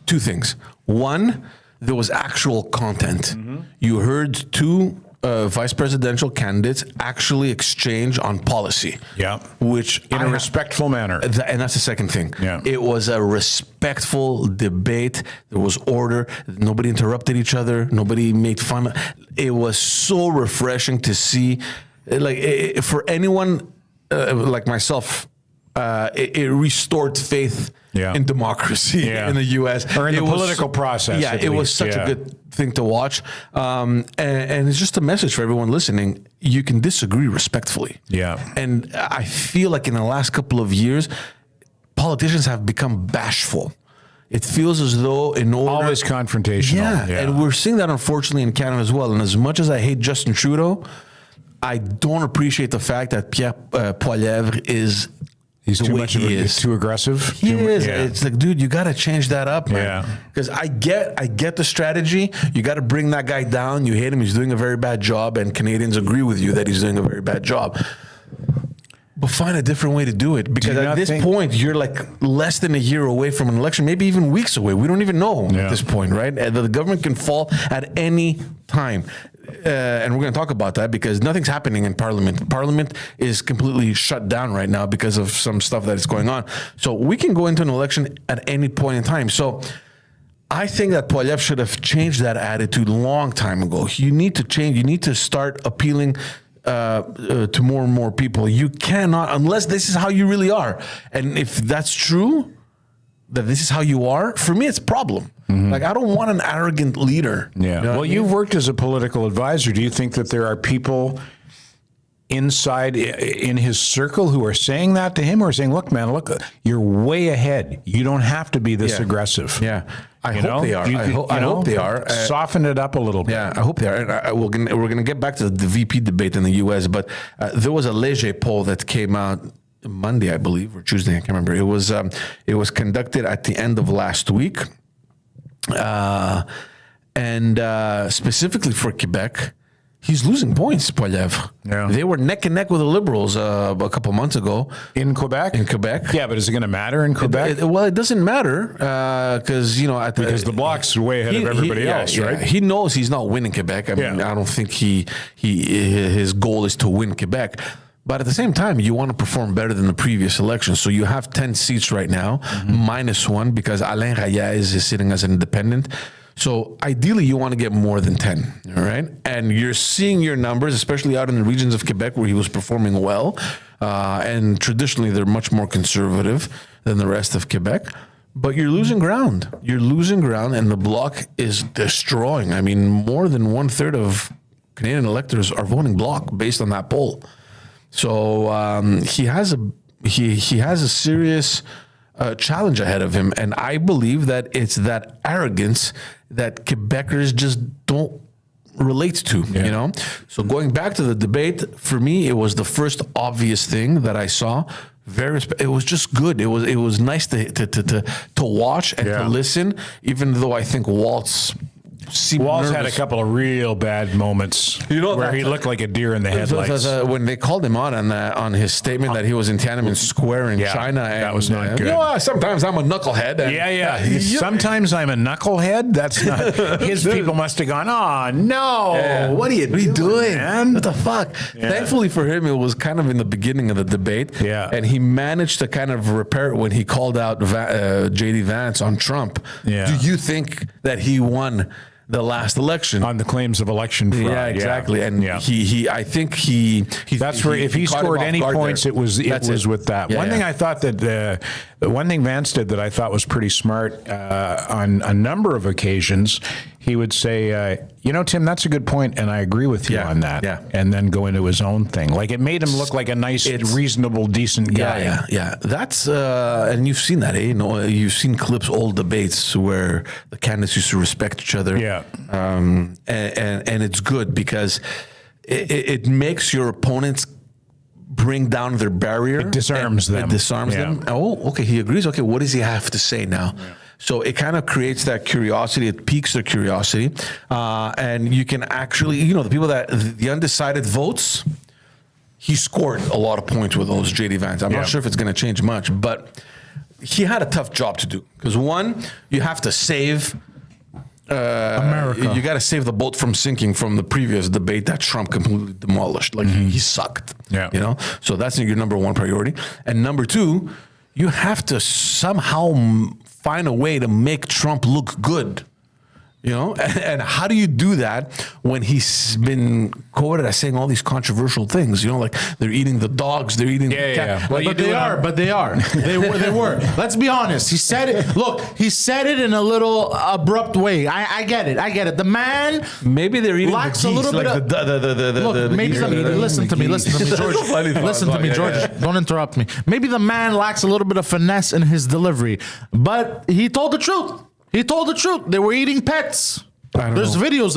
Two things. One, there was actual content. You heard two vice presidential candidates actually exchange on policy. Yeah. Which In a respectful manner. And that's the second thing. Yeah. It was a respectful debate. There was order. Nobody interrupted each other. Nobody made fun. It was so refreshing to see. Like, for anyone like myself, it restored faith in democracy in the U.S. Or in the was political process. Yeah, it was such a good thing to watch. And it's just a message for everyone listening. You can disagree respectfully. Yeah. And I feel like in the last couple of years, politicians have become bashful. It feels as though in order... Always confrontational. Yeah, Yeah. and we're seeing that unfortunately in Canada as well. And as much as I hate Justin Trudeau, I don't appreciate the fact that Pierre Poilievre is... He's the too way much he of a, is. too aggressive. He is. Yeah. It's like, dude, you got to change that up, man. Yeah. Because I get the strategy. You got to bring that guy down. You hate him. He's doing a very bad job, and Canadians agree with you that he's doing a very bad job. But find a different way to do it. Because you at not this think- point, you're like less than a year away from an election, maybe even weeks away. We don't even know at this point, right? And the government can fall at any time. And we're going to talk about that because nothing's happening in Parliament. Parliament is completely shut down right now because of some stuff that is going on. So we can go into an election at any point in time. So I think that Poilievre should have changed that attitude a long time ago. You need to change. You need to start appealing to more and more people. You cannot, unless this is how you really are. And if that's true, that this is how you are, for me, it's a problem. Like, I don't want an arrogant leader. Yeah. You know Well, what I mean? you've worked as a political advisor. Do you think that there are people inside in his circle who are saying that to him, or saying, "Look, man, look, you're way ahead. You don't have to be this aggressive." Yeah. I You hope know? they are. Do you I think- hope you know, they are. Soften it up a little bit. Yeah, I hope they are. And we're going to get back to the VP debate in the U.S., but there was a Léger poll that came out Monday, I believe, or Tuesday, I can't remember. It was conducted at the end of last week, and specifically for Quebec, He's losing points, Poilievre. Yeah. They were neck and neck with the Liberals a couple months ago. In Quebec? In Quebec. Yeah, but is it going to matter in Quebec? Well, it doesn't matter because, because the Bloc's way ahead of everybody else, right? He knows he's not winning Quebec. I mean, I don't think his goal is to win Quebec. But at the same time, you want to perform better than the previous election. So you have 10 seats right now, -1 because Alain Reyes is sitting as an independent. So ideally, you want to get more than 10, all right? And you're seeing your numbers, especially out in the regions of Quebec where he was performing well. And traditionally, they're much more conservative than the rest of Quebec. But you're losing ground. You're losing ground, and the Bloc is destroying. I mean, more than 1/3 of Canadian electors are voting Bloc based on that poll. So he has a serious challenge ahead of him, and I believe that it's that arrogance that Quebecers just don't relate to. So going back to the debate, for me, it was the first obvious thing that I saw. It was just good. It was nice to watch and to listen, even though I think Waltz had a couple of real bad moments where he looked like a deer in the headlights. When they called him on his statement that he was in Tiananmen Square in China. And, that was not good. Sometimes I'm a knucklehead. And, Sometimes I'm a knucklehead. That's not... His people must have gone, oh, no. Yeah. What are you doing, man? What the fuck? Yeah. Thankfully for him, it was kind of in the beginning of the debate. Yeah. And he managed to kind of repair it when he called out J.D. Vance on Trump. Yeah. Do you think that he won the last election on the claims of election fraud? Yeah, exactly. And I think he that's where if he scored any points, it was with that. One thing I thought that one thing Vance did that I thought was pretty smart on a number of occasions. He would say, Tim, that's a good point, and I agree with you on that. Yeah. And then go into his own thing. Like it made him look like a nice, reasonable, decent guy. Yeah. That's and you've seen that, you've seen clips, old debates where the candidates used to respect each other. Yeah. And it's good because it makes your opponents bring down their barrier. It disarms them. It disarms them. Oh, okay, he agrees. Okay, what does he have to say now? Yeah. So it kind of creates that curiosity. It piques their curiosity. And you can actually, the people the undecided votes, he scored a lot of points with those J.D. Vance. I'm not sure if it's going to change much, but he had a tough job to do. Because one, you have to save America. You got to save the boat from sinking from the previous debate that Trump completely demolished. Like he sucked. Yeah. So that's your number one priority. And number two, you have to somehow find a way to make Trump look good. And how do you do that when he's been quoted as saying all these controversial things? Like they're eating the dogs, they're eating the cat. Yeah. But they are. They were. Let's be honest. He said it. Look, he said it in a little abrupt way. I get it. The man maybe they're eating lacks the geese, a little like bit of. Look, maybe listen to me, George. Listen to me, George. Don't interrupt me. Maybe the man lacks a little bit of finesse in his delivery, but he told the truth. They were eating pets. There's videos.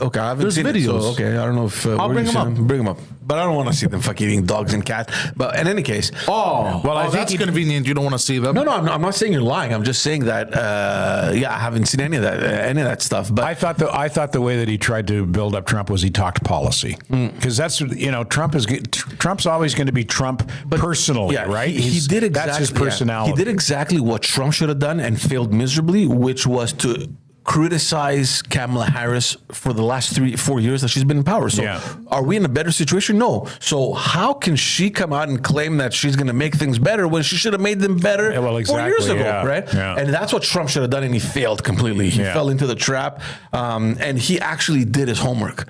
Okay, I haven't There's seen videos. It, so okay, I don't know if I'll bring them up. Bring them up. But I don't want to see them eating dogs and cats. But in any case, I think that's convenient. You don't want to see them. No, I'm not saying you're lying. I'm just saying that. I haven't seen any of that stuff. But I thought the way that he tried to build up Trump was he talked policy because that's Trump's always going to be Trump personally, right? He did exactly. That's his personality. He did exactly what Trump should have done and failed miserably, which was to criticize Kamala Harris for the last 3-4 years that she's been in power. So are we in a better situation? No. So how can she come out and claim that she's going to make things better when she should have made them better 4 years ago, right? Yeah. And that's what Trump should have done, and he failed completely. He fell into the trap, and he actually did his homework.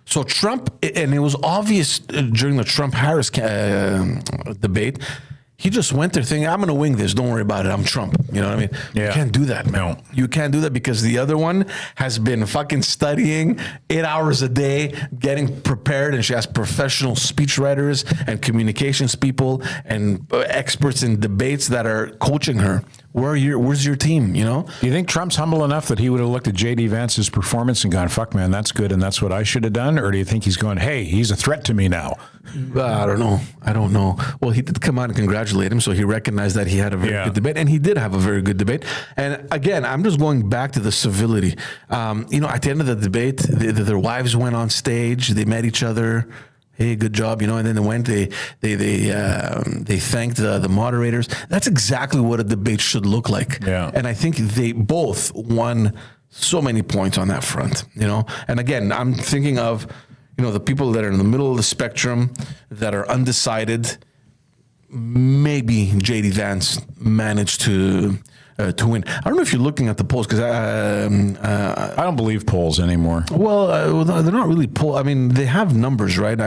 So Trump, and it was obvious during the Trump-Harris debate, he just went there thinking, I'm going to wing this. Don't worry about it. I'm Trump. You know what I mean? Yeah. You can't do that, man. No. You can't do that because the other one has been fucking studying 8 hours a day, getting prepared, and she has professional speechwriters and communications people and experts in debates that are coaching her. Where's your team? You know? Do you think Trump's humble enough that he would have looked at J.D. Vance's performance and gone, fuck, man, that's good and that's what I should have done? Or do you think he's going, hey, he's a threat to me now? I don't know. Well, he did come out and congratulate him, so he recognized that he had a very good debate, and he did have a very good debate. And again, I'm just going back to the civility. At the end of the debate, their wives went on stage, they met each other. Hey, good job, and then they went. They thanked the moderators. That's exactly what a debate should look like. Yeah. And I think they both won so many points on that front. And again, I'm thinking of the people that are in the middle of the spectrum that are undecided. Maybe JD Vance managed to win. I don't know if you're looking at the polls because I don't believe polls anymore. Well, they're not really polls. I mean, they have numbers, right?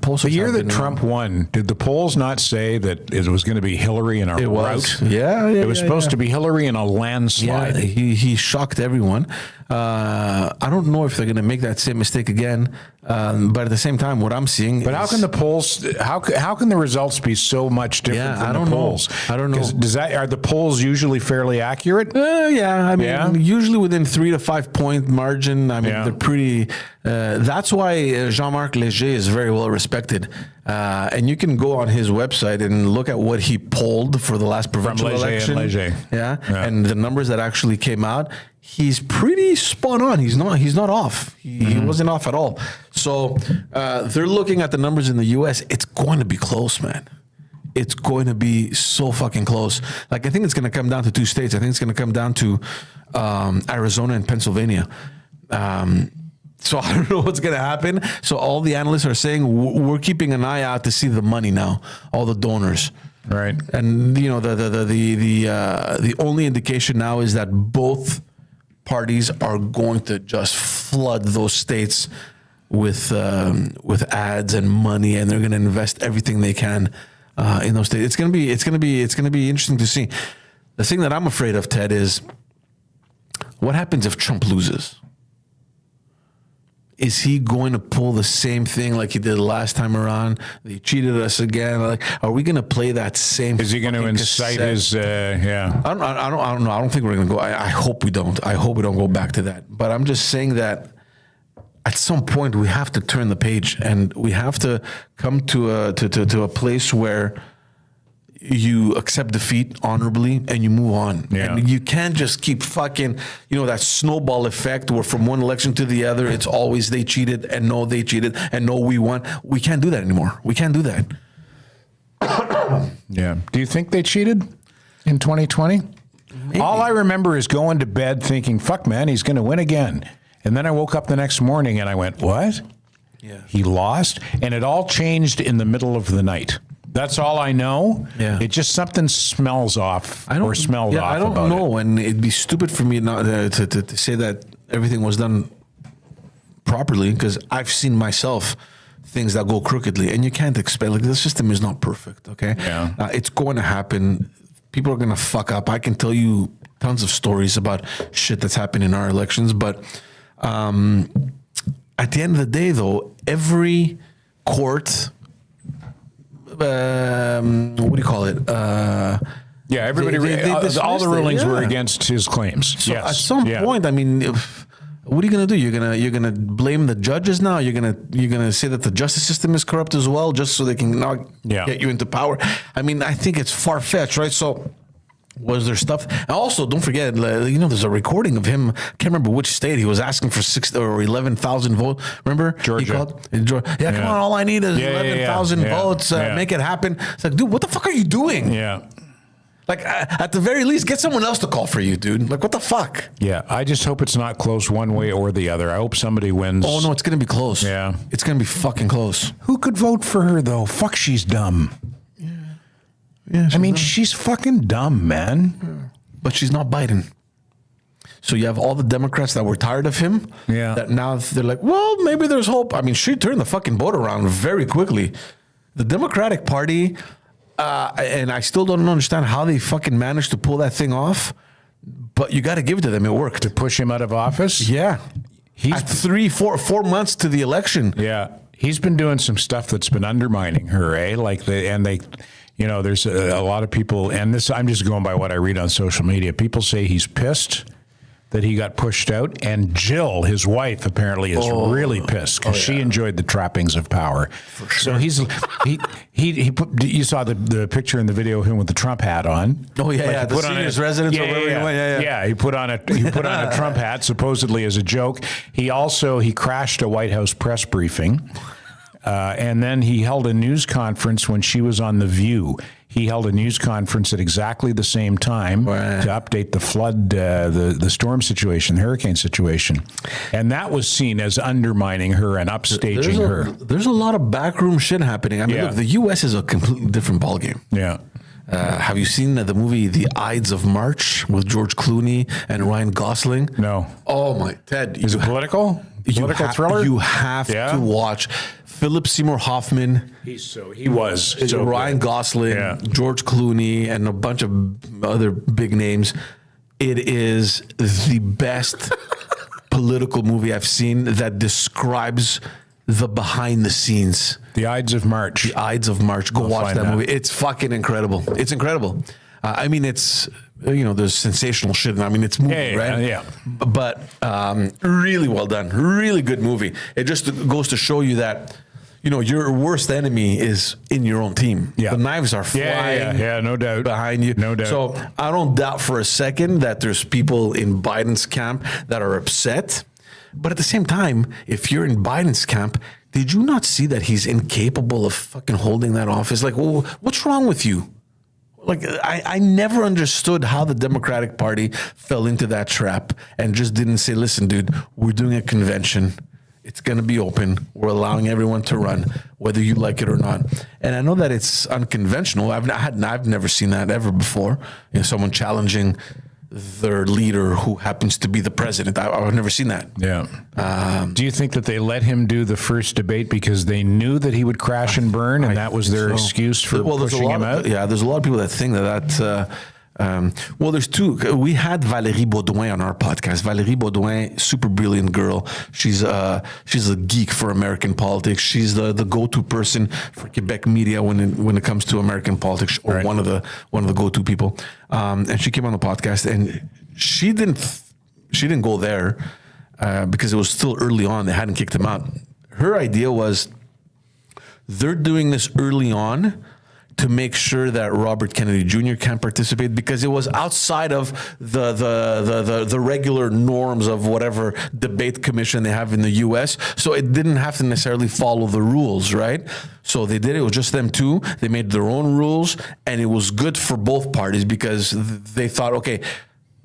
Polls. The year that Trump won, did the polls not say that it was going to be Hillary in a rout? Yeah. It was supposed to be Hillary in a landslide. Yeah, he shocked everyone. I don't know if they're going to make that same mistake again. But at the same time, what I'm seeing. But how can the polls? How can the results be so much different than the polls? I don't know. Are the polls usually fairly accurate? Usually within 3 to 5 point margin. They're pretty. That's why Jean-Marc Léger is very well respected. And you can go on his website and look at what he polled for the last provincial election. Yeah. And the numbers that actually came out. He's pretty spot on. He's not off. He wasn't off at all. So they're looking at the numbers in the U.S. It's going to be close, man. It's going to be so fucking close. Like, I think it's going to come down to 2 states. I think it's going to come down to Arizona and Pennsylvania. So I don't know what's going to happen. So all the analysts are saying we're keeping an eye out to see the money now, all the donors. Right. And the only indication now is that both parties are going to just flood those states with ads and money, and they're going to invest everything they can in those states. It's going to be interesting to see. The thing that I'm afraid of, Ted, is what happens if Trump loses? Is he going to pull the same thing like he did last time around? They cheated us again. Like, are we going to play that same? Is he going to incite his? I don't know. I don't think we're going to go. I hope we don't. I hope we don't go back to that. But I'm just saying that at some point we have to turn the page and we have to come to a place where you accept defeat honorably and you move on. Yeah. And you can't just keep fucking, that snowball effect where from one election to the other, it's always they cheated and no, they cheated and no, we won. We can't do that anymore. We can't do that. Yeah. Do you think they cheated in 2020? Maybe. All I remember is going to bed thinking, fuck, man, he's going to win again. And then I woke up the next morning and I went, what? Yeah. He lost? And it all changed in the middle of the night. That's all I know. Yeah. It just something smells off or smelled off. I don't know. And it'd be stupid for me not to say that everything was done properly because I've seen myself things that go crookedly and you can't expect, like, the system is not perfect. Okay. Yeah. It's going to happen. People are going to fuck up. I can tell you tons of stories about shit that's happened in our elections. But at the end of the day, though, every court, what do you call it? Yeah, everybody. All the rulings were against his claims. So at some point, I mean, what are you going to do? You're gonna blame the judges now. You're gonna say that the justice system is corrupt as well, just so they can not get you into power. I mean, I think it's far fetched, right? So. Was there stuff? And also, don't forget, there's a recording of him. I can't remember which state he was asking for 6 or 11,000 votes. Remember? Georgia. Yeah, come on. All I need is 11,000 votes. Make it happen. It's like, dude, what the fuck are you doing? Yeah. Like, at the very least, get someone else to call for you, dude. Like, what the fuck? Yeah. I just hope it's not close one way or the other. I hope somebody wins. Oh, no, it's going to be close. Yeah. It's going to be fucking close. Who could vote for her, though? Fuck, she's dumb. Yeah, she's fucking dumb, man. Yeah. But she's not Biden. So you have all the Democrats that were tired of him. Yeah. That now they're like, well, maybe there's hope. I mean, she turned the fucking boat around very quickly. The Democratic Party, and I still don't understand how they fucking managed to pull that thing off. But you got to give it to them. It worked. To push him out of office? Yeah. He's at 4 months to the election. Yeah. He's been doing some stuff that's been undermining her, eh? you know, there's a lot of people, and this, I'm just going by what I read on social media. People say he's pissed that he got pushed out, and Jill, his wife, apparently is really pissed because she enjoyed the trappings of power. So he put, you saw the picture in the video of him with the Trump hat on. Oh yeah, yeah, the seniors residence. Yeah, he put on a Trump hat supposedly as a joke. He crashed a White House press briefing. And then he held a news conference when she was on The View. He held a news conference at exactly the same time to update the flood, the storm situation, the hurricane situation. And that was seen as undermining her and upstaging her. There's a lot of backroom shit happening. I mean, look, the U.S. is a completely different ballgame. Yeah. Have you seen the movie The Ides of March with George Clooney and Ryan Gosling? No. Oh, my, Ted. Is it political? Political thriller? You have to watch. Philip Seymour Hoffman. He was Ryan good. Gosling, George Clooney, and a bunch of other big names. It is the best political movie I've seen that describes the behind the scenes. The Ides of March. The Ides of March. Go watch that movie. It's fucking incredible. It's incredible. I mean, it's, you know, there's sensational shit. I mean, it's movie, right? Yeah. But really well done. Really good movie. It just goes to show you that, you know, your worst enemy is in your own team. Yeah. The knives are flying no doubt. behind you. No doubt. So I don't doubt for a second that there's people in Biden's camp that are upset. But at the same time, if you're in Biden's camp, did you not see that he's incapable of fucking holding that office? Like, well, what's wrong with you? Like, I never understood how the Democratic Party fell into that trap and just didn't say, listen, dude, we're doing a convention. It's going to be open. We're allowing everyone to run, whether you like it or not. And I know that it's unconventional. I've never seen that ever before. You know, someone challenging their leader who happens to be the president. I've never seen that. Yeah. Do you think that they let him do the first debate because they knew that he would crash and burn, and that was their excuse for pushing him out? Yeah, there's a lot of people that think that. Well, there's two. We had Valérie Baudouin on our podcast. Valérie Baudouin, super brilliant girl. She's a geek for American politics. She's the go-to person for Quebec media when it comes to American politics, or one of the go-to people. And she came on the podcast, and she didn't go there because it was still early on. They hadn't kicked him out. Her idea was they're doing this early on to make sure that Robert Kennedy Jr. can participate, because it was outside of the regular norms of whatever debate commission they have in the U.S. So it didn't have to necessarily follow the rules, right? So they did it. It was just them two. They made their own rules, and it was good for both parties because they thought, okay,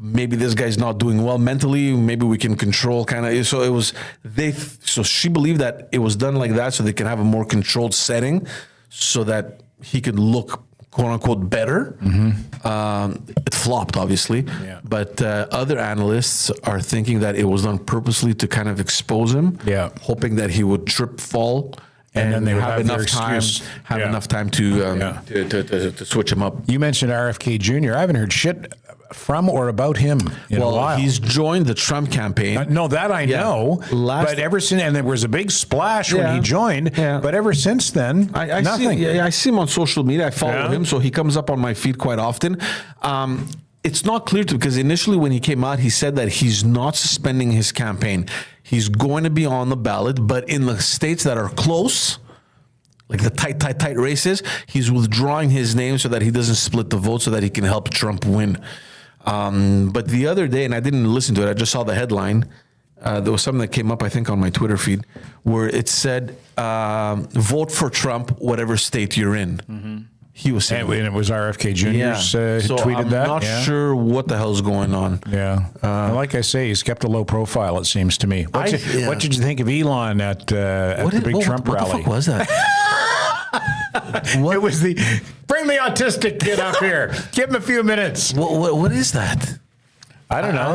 maybe this guy's not doing well mentally. Maybe we can control kind of. So it was So she believed that it was done like that so they can have a more controlled setting, so that he could look, quote unquote, better. It flopped, obviously. Yeah. But other analysts are thinking that it was done purposely to kind of expose him, hoping that he would trip, fall, and then they would have enough time to switch him up. You mentioned RFK Jr. I haven't heard shit from or about him in a while. He's joined the Trump campaign. No, that I know. But ever since, and there was a big splash when he joined. Yeah. But ever since then, nothing. I see him on social media. I follow him, so he comes up on my feed quite often. It's not clear to, because initially when he came out, he said that he's not suspending his campaign. He's going to be on the ballot, but in the states that are close, like the tight races, he's withdrawing his name so that he doesn't split the vote, so that he can help Trump win. But the other day, and I didn't listen to it, I just saw the headline. There was something that came up, I think, on my Twitter feed, where it said, vote for Trump, whatever state you're in. Mm-hmm. He was saying, and it was RFK Jr. So tweeted that. I'm not sure what the hell's going on. Yeah. Like I say, he's kept a low profile, it seems to me. What did you think of Elon at the big Trump rally? What the fuck was that? It was bring the autistic kid up here. Give him a few minutes. What is that? I don't know.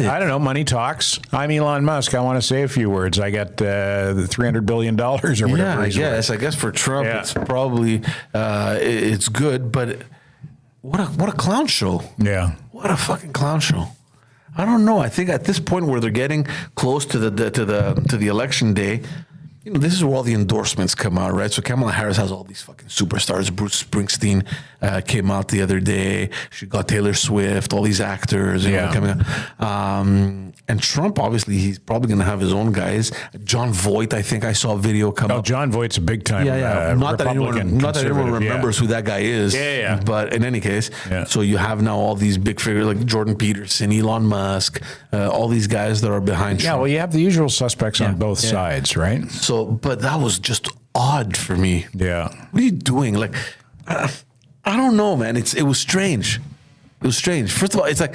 I don't know. Money talks. I'm Elon Musk. I want to say a few words. I got the $300 billion or whatever. Yeah, I guess for Trump, it's probably it's good, but what a clown show. Yeah, what a fucking clown show. I don't know. I think at this point where they're getting close to the election day, this is where all the endorsements come out, right? So Kamala Harris has all these fucking superstars. Bruce Springsteen came out the other day. She got Taylor Swift, all these actors, coming out. And Trump, obviously, he's probably going to have his own guys. John Voight, I think I saw a video come up. John Voight's a big time. Not that anyone remembers who that guy is. Yeah. But in any case, so you have now all these big figures like Jordan Peterson, Elon Musk, all these guys that are behind Trump. Well, you have the usual suspects on both sides, right? So, but that was just odd for me. Yeah. What are you doing? Like, I don't know, man. It was strange. It was strange. First of all, it's like,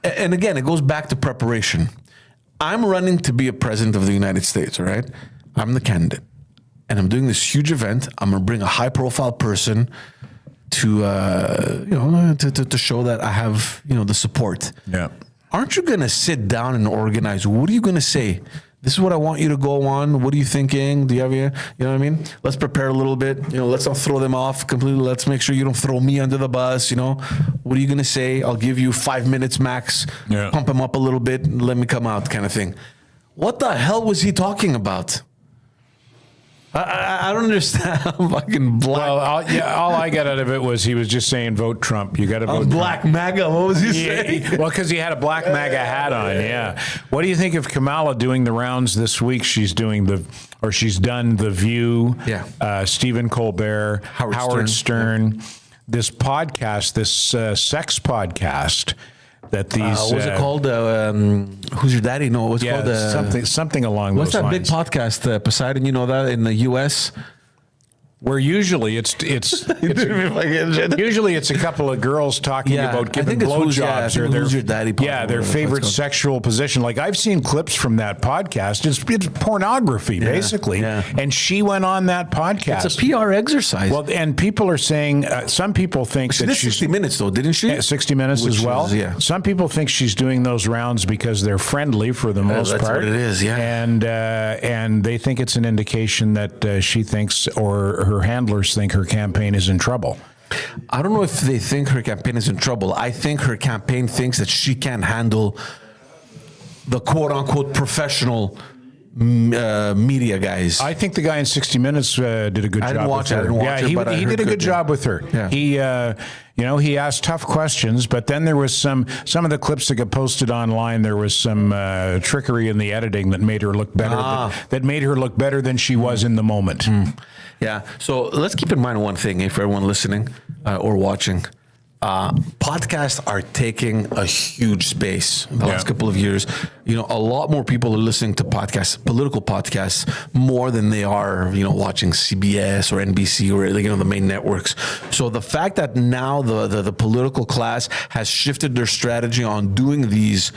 and again, it goes back to preparation. I'm running to be a president of the United States, all right? I'm the candidate. And I'm doing this huge event. I'm going to bring a high-profile person to, to show that I have, the support. Yeah. Aren't you going to sit down and organize? What are you going to say? This is what I want you to go on. What are you thinking? Do you have you know what I mean? Let's prepare a little bit. Let's not throw them off completely. Let's make sure you don't throw me under the bus. What are you going to say? I'll give you 5 minutes max. Yeah. Pump him up a little bit and let me come out kind of thing. What the hell was he talking about? I don't understand. I'm fucking black. Well, all I got out of it was he was just saying, vote Trump. You got to vote black Trump. MAGA. What was he saying? Well, because he had a black MAGA hat on, yeah. What do you think of Kamala doing the rounds this week? She's done The View, Stephen Colbert, Howard Stern. This podcast, this sex podcast that these... what was it called? Who's Your Daddy? No, what's it called? Something along what's those lines. What's that big podcast, Poseidon? You know that in the U.S.? Where usually it's usually it's a couple of girls talking about giving blowjobs or their favorite sexual position. Like I've seen clips from that podcast. It's pornography basically, and she went on that podcast. It's a PR exercise. Well, and people are saying some people think that she's 60 Minutes though, didn't she? 60 Minutes as well. Some people think she's doing those rounds because they're friendly for the most part. That's what it is. Yeah, and they think it's an indication that she thinks or her handlers think her campaign is in trouble. I don't know if they think her campaign is in trouble. I think her campaign thinks that she can't handle the quote-unquote professional media guys. I think the guy in 60 Minutes did a good job. I didn't watch it, but he did a good job with her. Yeah. He asked tough questions, but then there was some of the clips that got posted online. There was some trickery in the editing that made her look better. That made her look better than she was in the moment. Yeah. So let's keep in mind one thing, for everyone listening or watching. Podcasts are taking a huge space in the last couple of years. A lot more people are listening to podcasts, political podcasts, more than they are, watching CBS or NBC or the main networks. So the fact that now the political class has shifted their strategy on doing these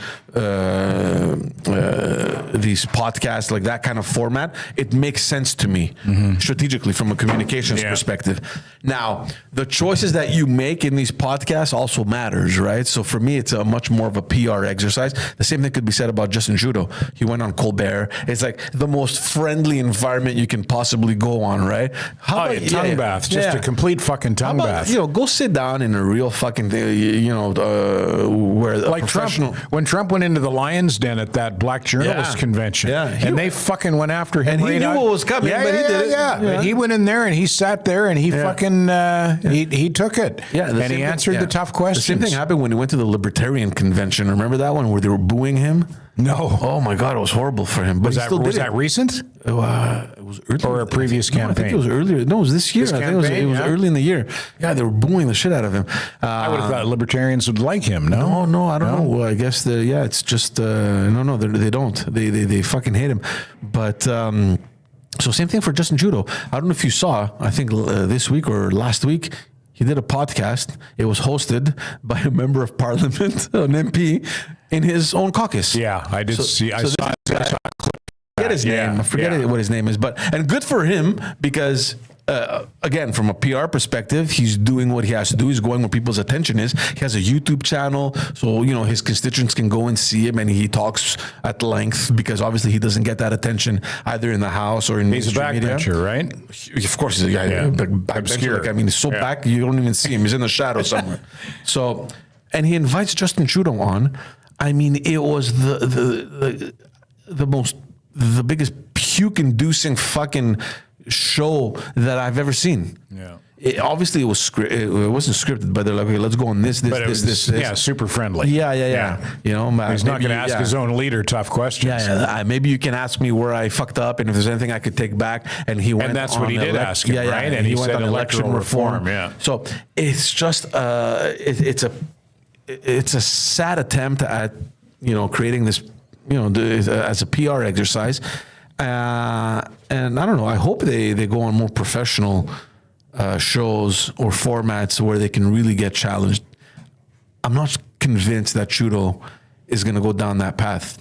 podcasts, like that kind of format, it makes sense to me strategically from a communications perspective. Now, the choices that you make in these podcasts also matters, right? So for me, it's a much more of a PR exercise. The same thing could be said about Justin Trudeau. He went on Colbert. It's like the most friendly environment you can possibly go on, right? How about tongue bath? Just a complete fucking tongue bath. Go sit down in a real fucking where like Trump, when Trump went into the Lion's Den at that black journalist convention, and they fucking went after him. And he knew what was coming, but he did it. And he went in there and he sat there and he fucking he took it. Yeah, and he answered the tough questions. The same thing happened when he went to the Libertarian convention. Remember that one where they were booing him? No. Oh my God, it was horrible for him. But was that recent? It was early. Or a previous campaign? I think it was earlier. No, it was this year. I think it was early in the year. Yeah, they were booing the shit out of him. I would have thought libertarians would like him. No, I don't know. Well, I guess it's just no, they don't. They fucking hate him. But so same thing for Justin Trudeau. I don't know if you saw. I think this week or last week. He did a podcast. It was hosted by a member of Parliament, an MP, in his own caucus. Yeah, I did see. I saw a clip. Forget his name. I forget what his name is. And good for him because, again, from a PR perspective, he's doing what he has to do. He's going where people's attention is. He has a YouTube channel, so his constituents can go and see him, and he talks at length because obviously he doesn't get that attention either in the House or in he's a backbencher, right? Of course, he's a backbencher. Like, he's so back you don't even see him. He's in the shadow somewhere. So, and he invites Justin Trudeau on. I mean, it was the biggest puke-inducing fucking show that I've ever seen. Yeah. Obviously, it wasn't scripted, but they're like, okay, let's go on this. Yeah, super friendly. Yeah. You know, he's not going to ask his own leader tough questions. Yeah. Maybe you can ask me where I fucked up and if there's anything I could take back. And he went. And that's what he did ask him, right? And he said went on election reform. Yeah. So it's just it's a sad attempt at creating this as a PR exercise. And I don't know. I hope they go on more professional shows or formats where they can really get challenged. I'm not convinced that Trudeau is going to go down that path.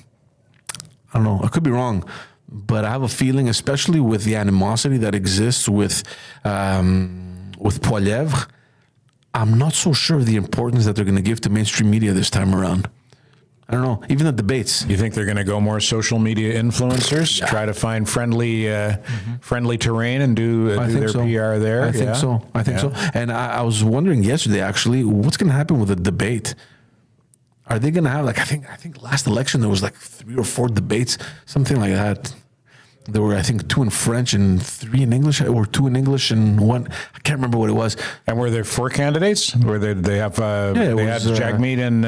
I don't know. I could be wrong, but I have a feeling, especially with the animosity that exists with Poilievre, I'm not so sure of the importance that they're going to give to mainstream media this time around. I don't know. Even the debates. You think they're going to go more social media influencers, try to find friendly terrain and do their PR there? I think so. I think so. And I was wondering yesterday, actually, what's going to happen with the debate? Are they going to have, I think last election there was 3 or 4 debates, something like that. There were, I think, 2 in French and 3 in English, or 2 in English and 1. I can't remember what it was. And were there 4 candidates? Were they have? They had Jagmeet and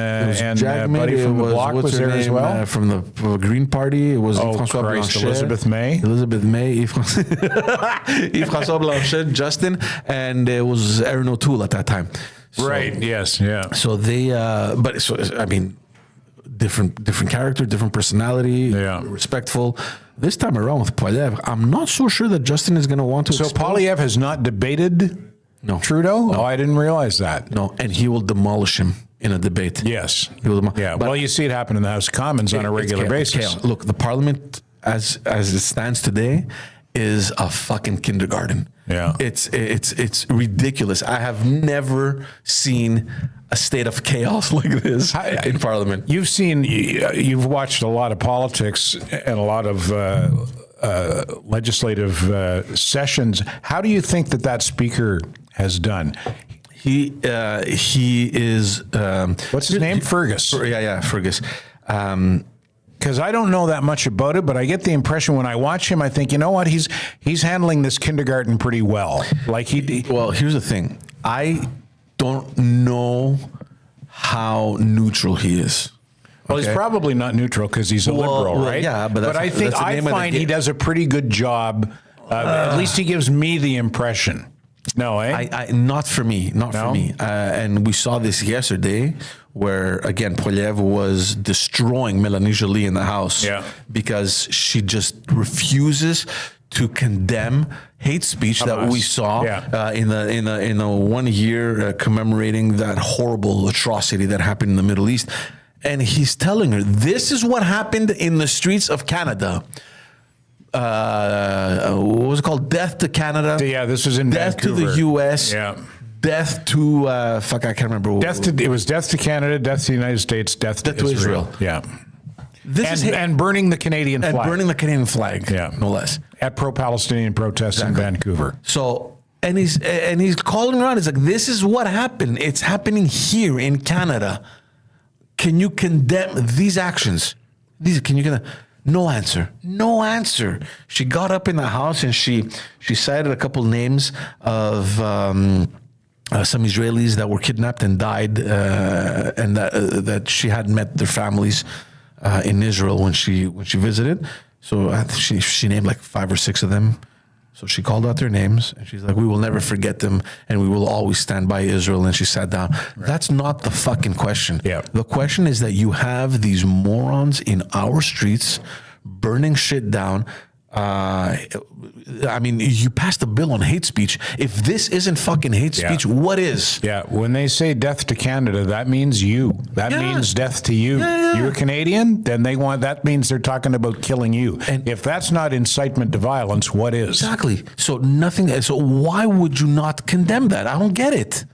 Buddy from the Bloc was there as well. From the Green Party, it was François Blanchet, Elizabeth May, François Blanchet, Justin, and it was Aaron O'Toole at that time. So, right. Yes. Yeah. So they, different character, different personality, respectful. This time around with Poilievre, I'm not so sure that Justin is going to want to. So Poilievre has not debated Trudeau? No. Oh, I didn't realize that. No, and he will demolish him in a debate. Yes. Well, you see it happen in the House of Commons on a regular basis. Look, the Parliament, as it stands today, is a fucking kindergarten. Yeah. It's ridiculous. I have never seen a state of chaos like this in Parliament. You've watched a lot of politics and a lot of legislative sessions. How do you think that speaker has done? He is. What's his name? Fergus. Fergus. Because I don't know that much about it, but I get the impression when I watch him, I think, you know what, he's handling this kindergarten pretty well. Well, here's the thing. I don't know how neutral he is. Well, he's probably not neutral because he's a liberal, right? Yeah, but I find he does a pretty good job. At least he gives me the impression. No, not for me. For me. And we saw this yesterday, where again Poilievre was destroying Mélanie Joly in the House, because she just refuses to condemn hate speech that we saw in the 1 year commemorating that horrible atrocity that happened in the Middle East. And he's telling her, this is what happened in the streets of Canada. What was it called? Death to Canada. Yeah, this was in Vancouver. Death to the U.S. Yeah. Death to I can't remember. It was death to Canada, death to the United States, death to Israel. Yeah. And burning the Canadian flag. And burning the Canadian flag, no less. At pro-Palestinian protests in Vancouver. So, and he's calling around. He's like, this is what happened. It's happening here in Canada. Can you condemn these actions? No answer. She got up in the House and she cited a couple names of some Israelis that were kidnapped and died, and that she had met their families in Israel when she visited. So I think she named 5 or 6 of them. So she called out their names and she's like, we will never forget them and we will always stand by Israel. And she sat down. Right. That's not the fucking question. Yeah. The question is that you have these morons in our streets burning shit down. You passed a bill on hate speech. If this isn't fucking hate speech, what is? Yeah, when they say death to Canada, that means you. That means death to you. You're a Canadian, then that means they're talking about killing you. And if that's not incitement to violence, what is? Exactly. So why would you not condemn that? I don't get it.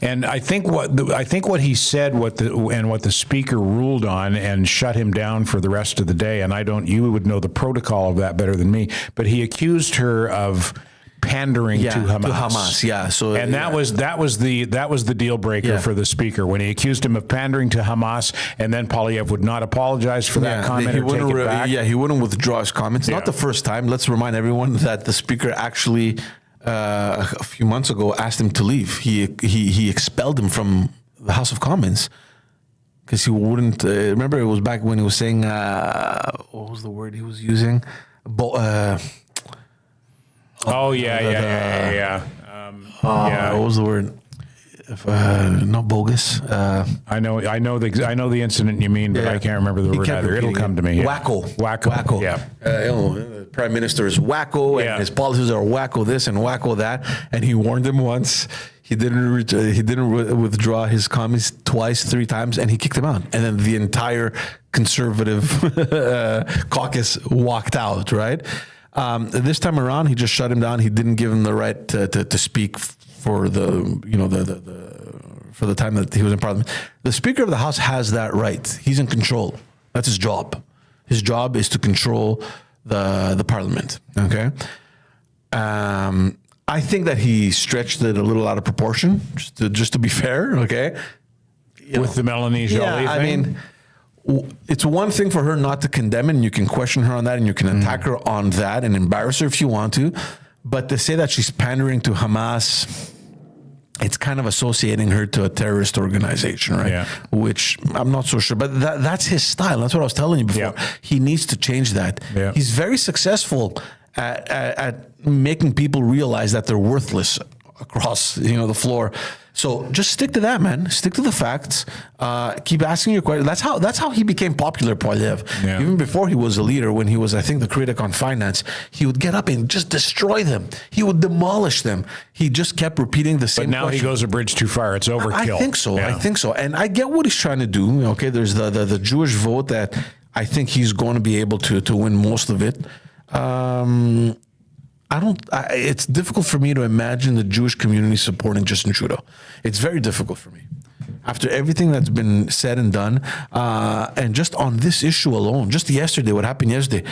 And I think what he said, what the speaker ruled on and shut him down for the rest of the day. And you would know the protocol of that better than me. But he accused her of pandering to Hamas. Yeah. So And that was the deal breaker for the speaker when he accused him of pandering to Hamas, and then Poilievre would not apologize for that comment or take it back. Yeah, he wouldn't withdraw his comments. Not the first time. Let's remind everyone that the speaker actually a few months ago asked him to leave. He expelled him from the House of Commons because he wouldn't. Remember, it was back when he was saying what was the word he was using? Oh yeah. What was the word? Not bogus. I know the incident you mean, but I can't remember the word either. It'll come to me. Yeah. Wacko. Yeah. The Prime Minister is wacko, and his policies are wacko this and wacko that. And he warned him once. He didn't withdraw his comments twice, 3 times, and he kicked him out. And then the entire conservative caucus walked out. Right. This time around, he just shut him down. He didn't give him the right to speak for for the time that he was in Parliament. The Speaker of the House has that right. He's in control. That's his job. His job is to control the Parliament. Okay. I think that he stretched it a little out of proportion, just to be fair. Okay. With the Melanie Joly thing. I mean, it's one thing for her not to condemn it, and you can question her on that, and you can attack her on that and embarrass her if you want to. But to say that she's pandering to Hamas, it's kind of associating her to a terrorist organization, right? Yeah. Which I'm not so sure. But that's his style. That's what I was telling you before. Yeah. He needs to change that. Yeah. He's very successful at making people realize that they're worthless across the floor. So just stick to that, man. Stick to the facts. Keep asking your questions. That's how he became popular, Poilievre. Yeah. Even before he was a leader, when he was, I think, the critic on finance, he would get up and just destroy them. He would demolish them. He just kept repeating the same. But now question. he goes a bridge too far. It's overkill. I think so. Yeah. I think so. And I get what he's trying to do. Okay, there's the Jewish vote that I think he's going to be able to win most of it. It's difficult for me to imagine the Jewish community supporting Justin Trudeau. It's very difficult for me. After everything that's been said and done, and just on this issue alone, just yesterday, what happened yesterday,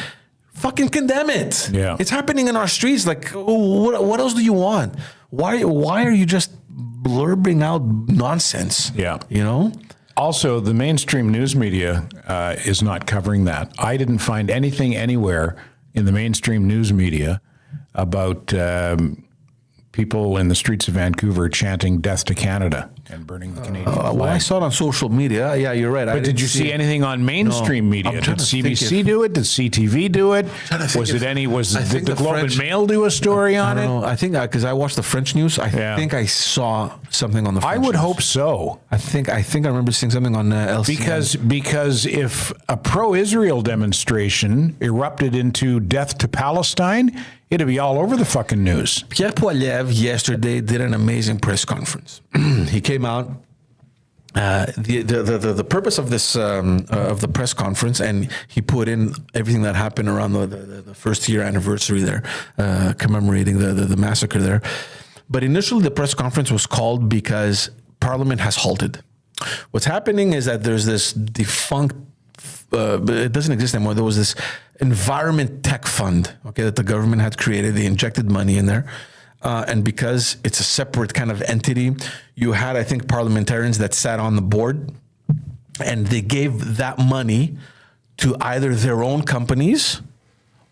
fucking condemn it. Yeah. It's happening in our streets. Like, what else do you want? Why are you just blurbing out nonsense? Yeah. Also, the mainstream news media is not covering that. I didn't find anything anywhere in the mainstream news media about people in the streets of Vancouver chanting "Death to Canada" and burning the Canadian flag. Well, I saw it on social media. Yeah, you're right. But did you see anything on mainstream media? Did CBC do it? Did CTV do it? Did the Globe and Mail do a story on it? I think because I watched the French news. I think I saw something on the French I would news. hope so. I think I remember seeing something on LCN. Because if a pro-Israel demonstration erupted into death to Palestine, it'd be all over the fucking news. Pierre Poilievre yesterday did an amazing press conference. He came out. The purpose of this of the press conference, and he put in everything that happened around the first year anniversary there, commemorating the massacre there. But initially, the press conference was called because Parliament has halted. What's happening is that there's this defunct. It doesn't exist anymore. There was this environment tech fund, that the government had created. They injected money in there. And because it's a separate kind of entity, you had, I think, parliamentarians that sat on the board, and they gave that money to either their own companies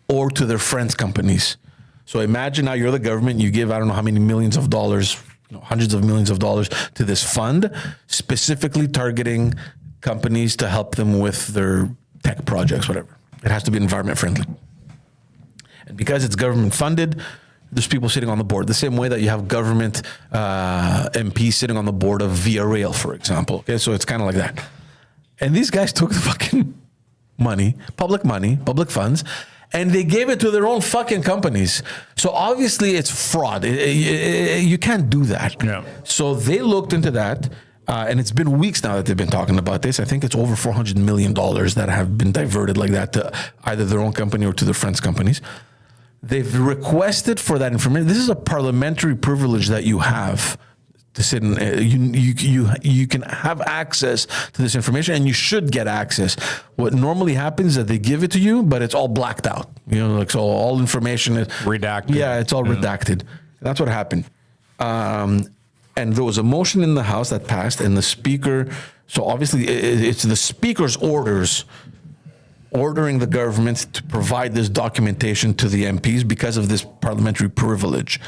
or to their friends' companies. So imagine now you're the government, you give, I don't know how many millions of dollars, hundreds of millions of dollars to this fund, specifically targeting companies to help them with their tech projects, whatever. It has to be environment friendly. And because it's government funded, there's people sitting on the board, the same way that you have government MPs sitting on the board of Via Rail, for example. Okay, so it's kind of like that. And these guys took the fucking money, public funds, and they gave it to their own fucking companies. So obviously it's fraud. You can't do that. Yeah. So they looked into that. And it's been weeks now that they've been talking about this. I think it's over $400 million that have been diverted like that to either their own company or to their friends' companies. They've requested for that information. This is a parliamentary privilege that you have to sit in. You can have access to this information, and you should get access. What normally happens is that they give it to you, but it's all blacked out. Like so, all information is redacted. Yeah, it's all redacted. That's what happened. And there was a motion in the House that passed, and the Speaker. So obviously, it's the Speaker's orders ordering the government to provide this documentation to the MPs because of this parliamentary privilege.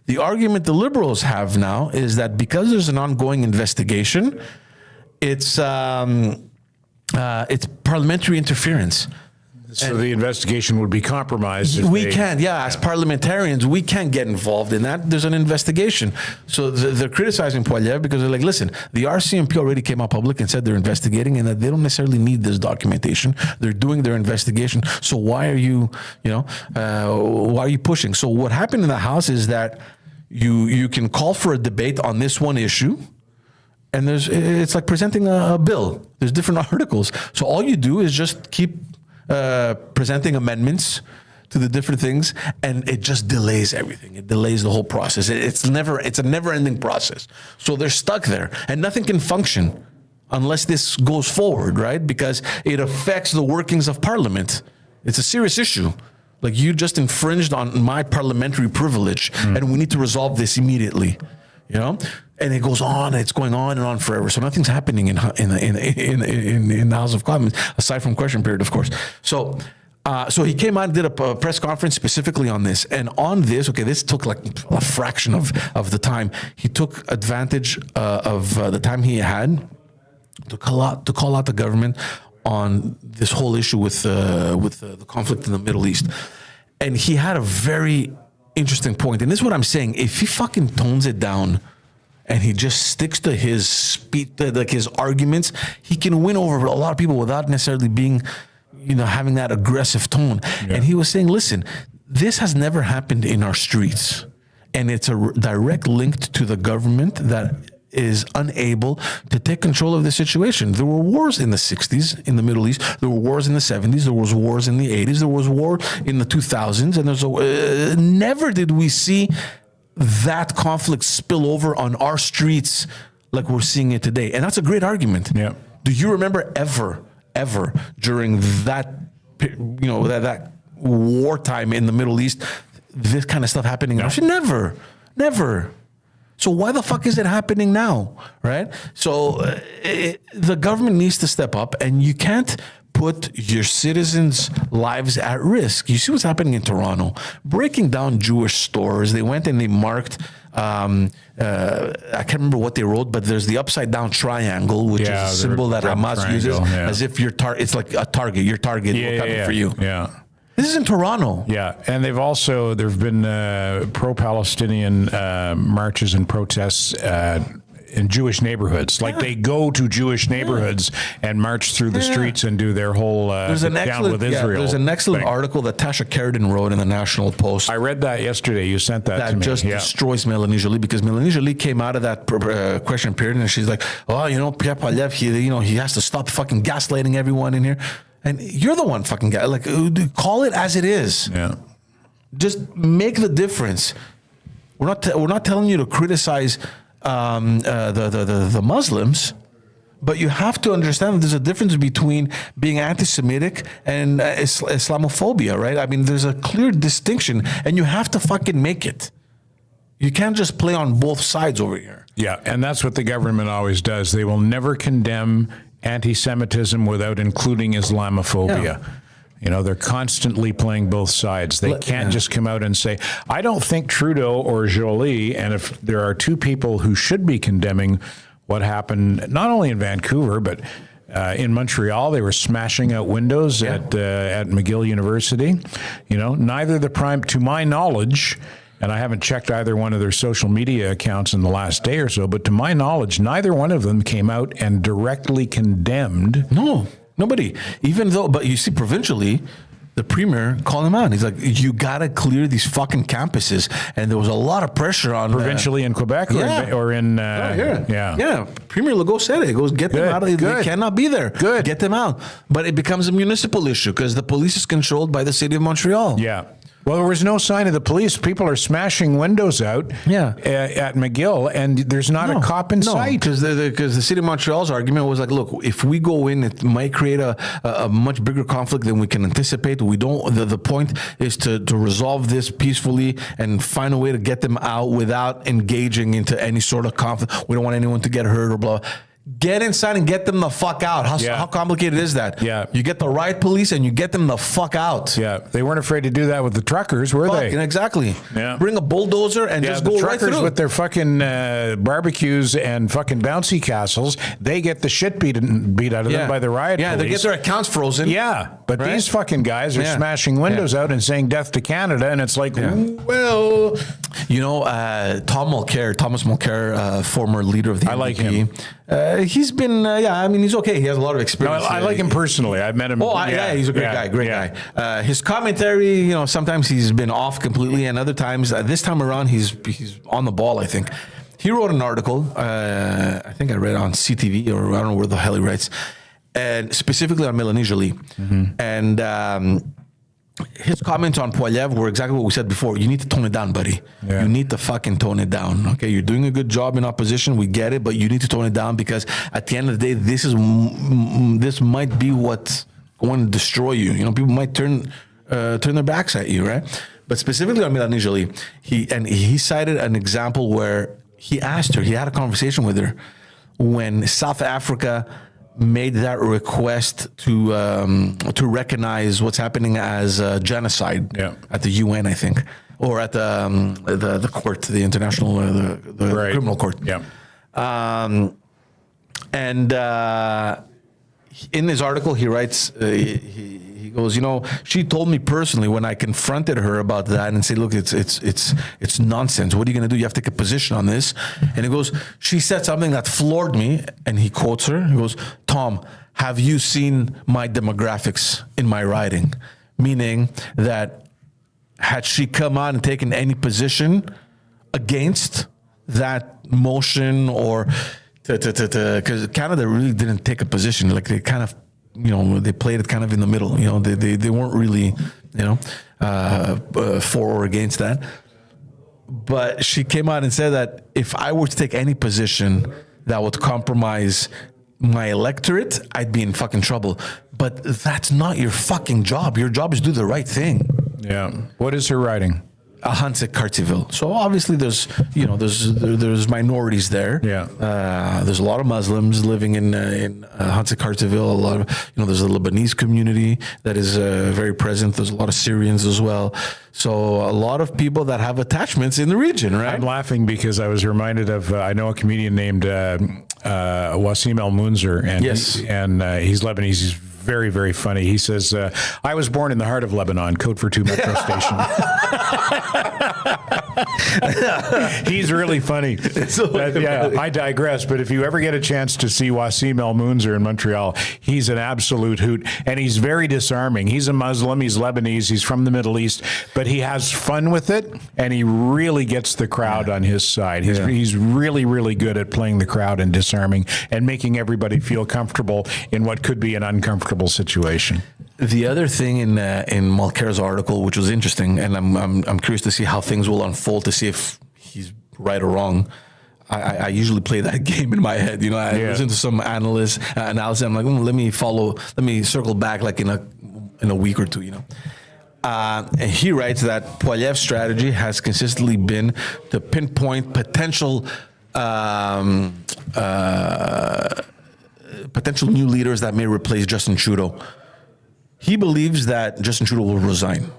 The argument the Liberals have now is that because there's an ongoing investigation, it's parliamentary interference. So the investigation would be compromised. As parliamentarians, we can't get involved in that. There's an investigation. So they're criticizing Poilievre because they're like, listen, the RCMP already came out public and said they're investigating and that they don't necessarily need this documentation. They're doing their investigation. So why are you pushing? So what happened in the House is that you can call for a debate on this one issue. And it's like presenting a bill. There's different articles. So all you do is just keep presenting amendments to the different things, and it just delays everything. It delays the whole process. It's a never-ending process. So they're stuck there, and nothing can function unless this goes forward, right? Because it affects the workings of Parliament. It's a serious issue. Like, you just infringed on my parliamentary privilege, and we need to resolve this immediately. And it goes on. It's going on and on forever. So nothing's happening in the House of Commons aside from question period, of course. So he came out and did a press conference specifically on this. And on this, this took like a fraction of the time. He took advantage of the time he had to call out the government on this whole issue with the conflict in the Middle East. And he had a very interesting point. And this is what I'm saying. If he fucking tones it down and he just sticks to his speech, like his arguments, he can win over a lot of people without necessarily being, having that aggressive tone. Yeah. And he was saying, listen, this has never happened in our streets. And it's a direct link to the government that is unable to take control of the situation. There were wars in the 60s in the Middle East. There were wars in the 70s. There was wars in the 80s. There was war in the 2000s. And never did we see that conflict spill over on our streets like we're seeing it today. And that's a great argument. Yeah. Do you remember ever during that, that wartime in the Middle East, this kind of stuff happening? No. Never. So why the fuck is it happening now, right? So the government needs to step up, and you can't put your citizens' lives at risk. You see what's happening in Toronto, breaking down Jewish stores. They went and they marked, I can't remember what they wrote, but there's the upside down triangle, which is a symbol that Hamas uses as if it's like a target. Your target will come for you. Yeah. This is in Toronto. Yeah, and there have been pro-Palestinian marches and protests in Jewish neighborhoods. Like they go to Jewish neighborhoods and march through the streets and do their whole down with Israel. There's an excellent article that Tasha Sheridan wrote in the National Post. I read that yesterday. You sent that to me. That just destroys Mélanie Joly, because Mélanie Joly came out of that question period and she's like, Pierre Poilievre, he has to stop fucking gaslighting everyone in here. And you're the one fucking guy. Like, call it as it is. Yeah. Just make the difference. We're not telling you to criticize the Muslims, but you have to understand that there's a difference between being anti-Semitic and Islamophobia, right? I mean, there's a clear distinction, and you have to fucking make it. You can't just play on both sides over here. Yeah, and that's what the government always does. They will never condemn anti-Semitism without including Islamophobia. Yeah. They're constantly playing both sides. They can't just come out and say, I don't think Trudeau or Joly, and if there are two people who should be condemning what happened, not only in Vancouver, but in Montreal, they were smashing out windows at McGill University. Neither to my knowledge, and I haven't checked either one of their social media accounts in the last day or so, but to my knowledge, neither one of them came out and directly condemned. No, nobody. But you see, provincially, the premier called him out. He's like, you got to clear these fucking campuses. And there was a lot of pressure on... Provincially in Quebec or in... here. Yeah. Premier Legault said it. He goes, get them out of... They cannot be there. Good. Get them out. But it becomes a municipal issue because the police is controlled by the city of Montreal. Yeah. Well, there was no sign of the police. People are smashing windows out at McGill, and there's not a cop in sight. Because the city of Montreal's argument was like, look, if we go in, it might create a much bigger conflict than we can anticipate. We don't. The point is to resolve this peacefully and find a way to get them out without engaging into any sort of conflict. We don't want anyone to get hurt or blah. Get inside and get them the fuck out. How complicated is that? Yeah. You get the riot police and you get them the fuck out. Yeah. They weren't afraid to do that with the truckers, were they? Exactly. Yeah. Bring a bulldozer and just go the right truckers through. with their fucking barbecues and fucking bouncy castles, they get the shit beat out of them by the riot police. Yeah, they get their accounts frozen. Yeah, but these fucking guys are smashing windows out and saying death to Canada, and it's like, well... You know, Thomas Mulcair, former leader of the NDP. I like him. He's been, he's okay. He has a lot of experience. No, I like him personally. I've met him. He's a great guy. His commentary, sometimes he's been off completely, and other times, this time around, he's on the ball, I think. He wrote an article, I think I read it on CTV, or I don't know where the hell he writes, and specifically on Mélanie Joly. And his comments on Poilievre were exactly what we said before. You need to tone it down, buddy. Yeah. You need to fucking tone it down. Okay, you're doing a good job in opposition. We get it, but you need to tone it down, because at the end of the day, this might be what's going to destroy you. People might turn their backs at you, right? But specifically on Mélanie Joly, he cited an example where he asked her. He had a conversation with her when South Africa made that request to recognize what's happening as genocide at the UN, I think, or at the court, the international, the criminal court. Yeah. And in his article, he writes, he goes, she told me personally when I confronted her about that and said, look, it's nonsense. What are you going to do? You have to take a position on this. And he goes, she said something that floored me. And he quotes her. He goes, Tom, have you seen my demographics in my writing? Meaning that had she come out and taken any position against that motion, or because Canada really didn't take a position, like they kind of, they played it kind of in the middle. They weren't really, for or against that. But she came out and said that if I were to take any position that would compromise my electorate, I'd be in fucking trouble. But that's not your fucking job. Your job is to do the right thing. Yeah. What is her writing? Huntsic Cartierville. So obviously there's minorities there. Yeah. There's a lot of Muslims living in Huntsic Cartierville. A lot of, there's a Lebanese community that is very present. There's a lot of Syrians as well. So a lot of people that have attachments in the region, right? I'm laughing because I was reminded of, I know a comedian named Wasim El-Munzer, and yes. He's Lebanese. He's very, very funny. He says, I was born in the heart of Lebanon, code for 2 metro station. He's really funny. I digress. But if you ever get a chance to see Wasim El-Munzer in Montreal, he's an absolute hoot. And he's very disarming. He's a Muslim. He's Lebanese. He's from the Middle East. But he has fun with it. And he really gets the crowd on his side. He's really, really good at playing the crowd and disarming and making everybody feel comfortable in what could be an uncomfortable situation. The other thing in Mulcair's article, which was interesting, and I'm curious to see how things will unfold, to see if he's right or wrong. I usually play that game in my head. I listen to some analysis. I'm like, let me circle back like in a week or two. And he writes that Poilievre's strategy has consistently been to pinpoint potential new leaders that may replace Justin Trudeau. He believes that Justin Trudeau will resign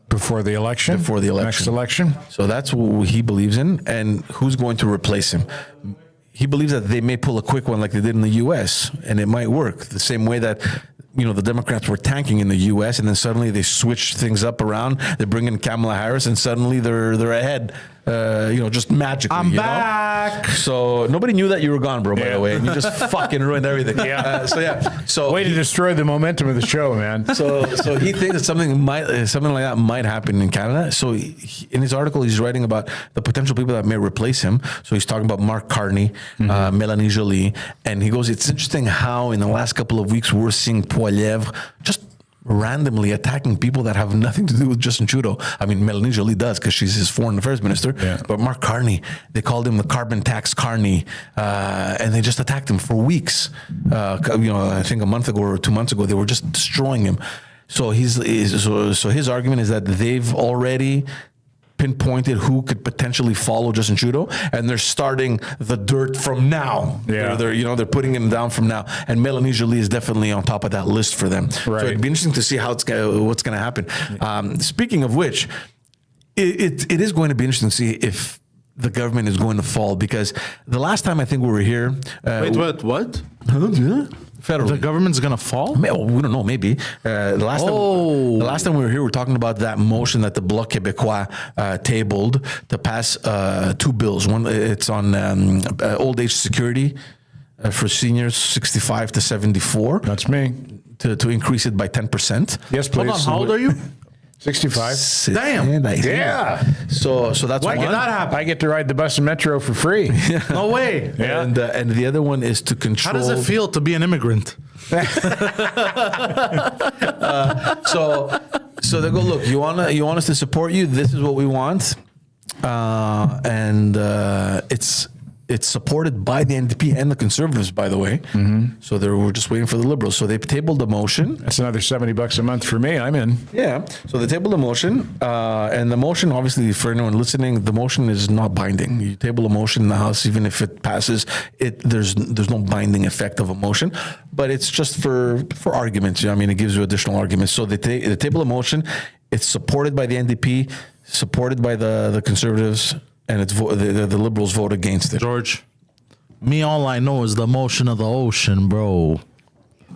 before the election. Next election. So that's what he believes in. And who's going to replace him? He believes that they may pull a quick one like they did in the U.S. and it might work the same way that the Democrats were tanking in the U.S. and then suddenly they switch things up around. They bring in Kamala Harris and suddenly they're ahead. Just magically. I'm back. So nobody knew that you were gone, bro. By the way, and you just fucking ruined everything. So way to destroy the momentum of the show, man. So he thinks that something like that might happen in Canada. So in his article, he's writing about the potential people that may replace him. So he's talking about Mark Carney, Mélanie Joly, and he goes, it's interesting how in the last couple of weeks we're seeing Poilievre just randomly attacking people that have nothing to do with Justin Trudeau. I mean, Melanie Joly does because she's his foreign affairs minister. Yeah. But Mark Carney, they called him the carbon tax Carney, and they just attacked him for weeks. I think a month ago or 2 months ago, they were just destroying him. So his argument is that they've already pinpointed who could potentially follow Justin Trudeau, and they're starting the dirt from now. Yeah. They're putting him down from now, and Melanie Joly is definitely on top of that list for them. Right. So it'd be interesting to see what's going to happen. Speaking of which, it is going to be interesting to see if the government is going to fall, because the last time I think we were here, Wait, what? federally. The government's gonna fall? We don't know. Maybe the last time we were here, we were talking about that motion that the Bloc Québécois tabled to pass 2 bills. One, it's on old age security for seniors 65 to 74. That's me. To increase it by 10%. Yes, please. Hold on, how old are you? 65. Damn. Yeah. So that's Why one. did that happen? I get to ride the bus and metro for free. No way. Yeah. And the other one is to control. How does it feel to be an immigrant? So they go, look, you want us to support you? This is what we want, and it's supported by the NDP and the Conservatives, by the way. Mm-hmm. So we're just waiting for the Liberals. So they tabled the motion. That's another $70 a month for me. I'm in. Yeah. So they tabled the motion, and the motion, obviously, for anyone listening, the motion is not binding. You table a motion in the House, even if it passes, there's no binding effect of a motion, but it's just for arguments. I mean, it gives you additional arguments. So they table a motion. It's supported by the NDP, supported by the Conservatives, and the Liberals vote against it. George, me all I know is the motion of the ocean, bro.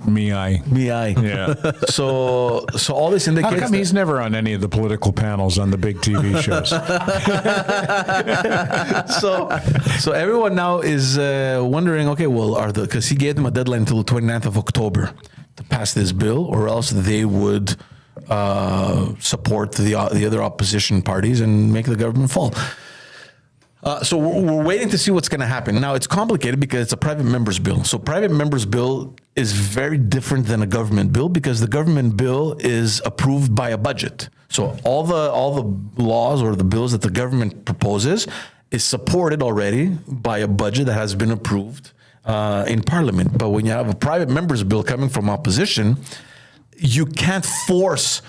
Me. Yeah. So all this indicates. How come he's never on any of the political panels on the big TV shows? So everyone now is wondering, okay, well, because he gave them a deadline until the 29th of October to pass this bill, or else they would support the other opposition parties and make the government fall. So we're waiting to see what's going to happen. Now, it's complicated because it's a private member's bill. So private member's bill is very different than a government bill, because the government bill is approved by a budget. So all the laws or the bills that the government proposes is supported already by a budget that has been approved in Parliament. But when you have a private member's bill coming from opposition, you can't force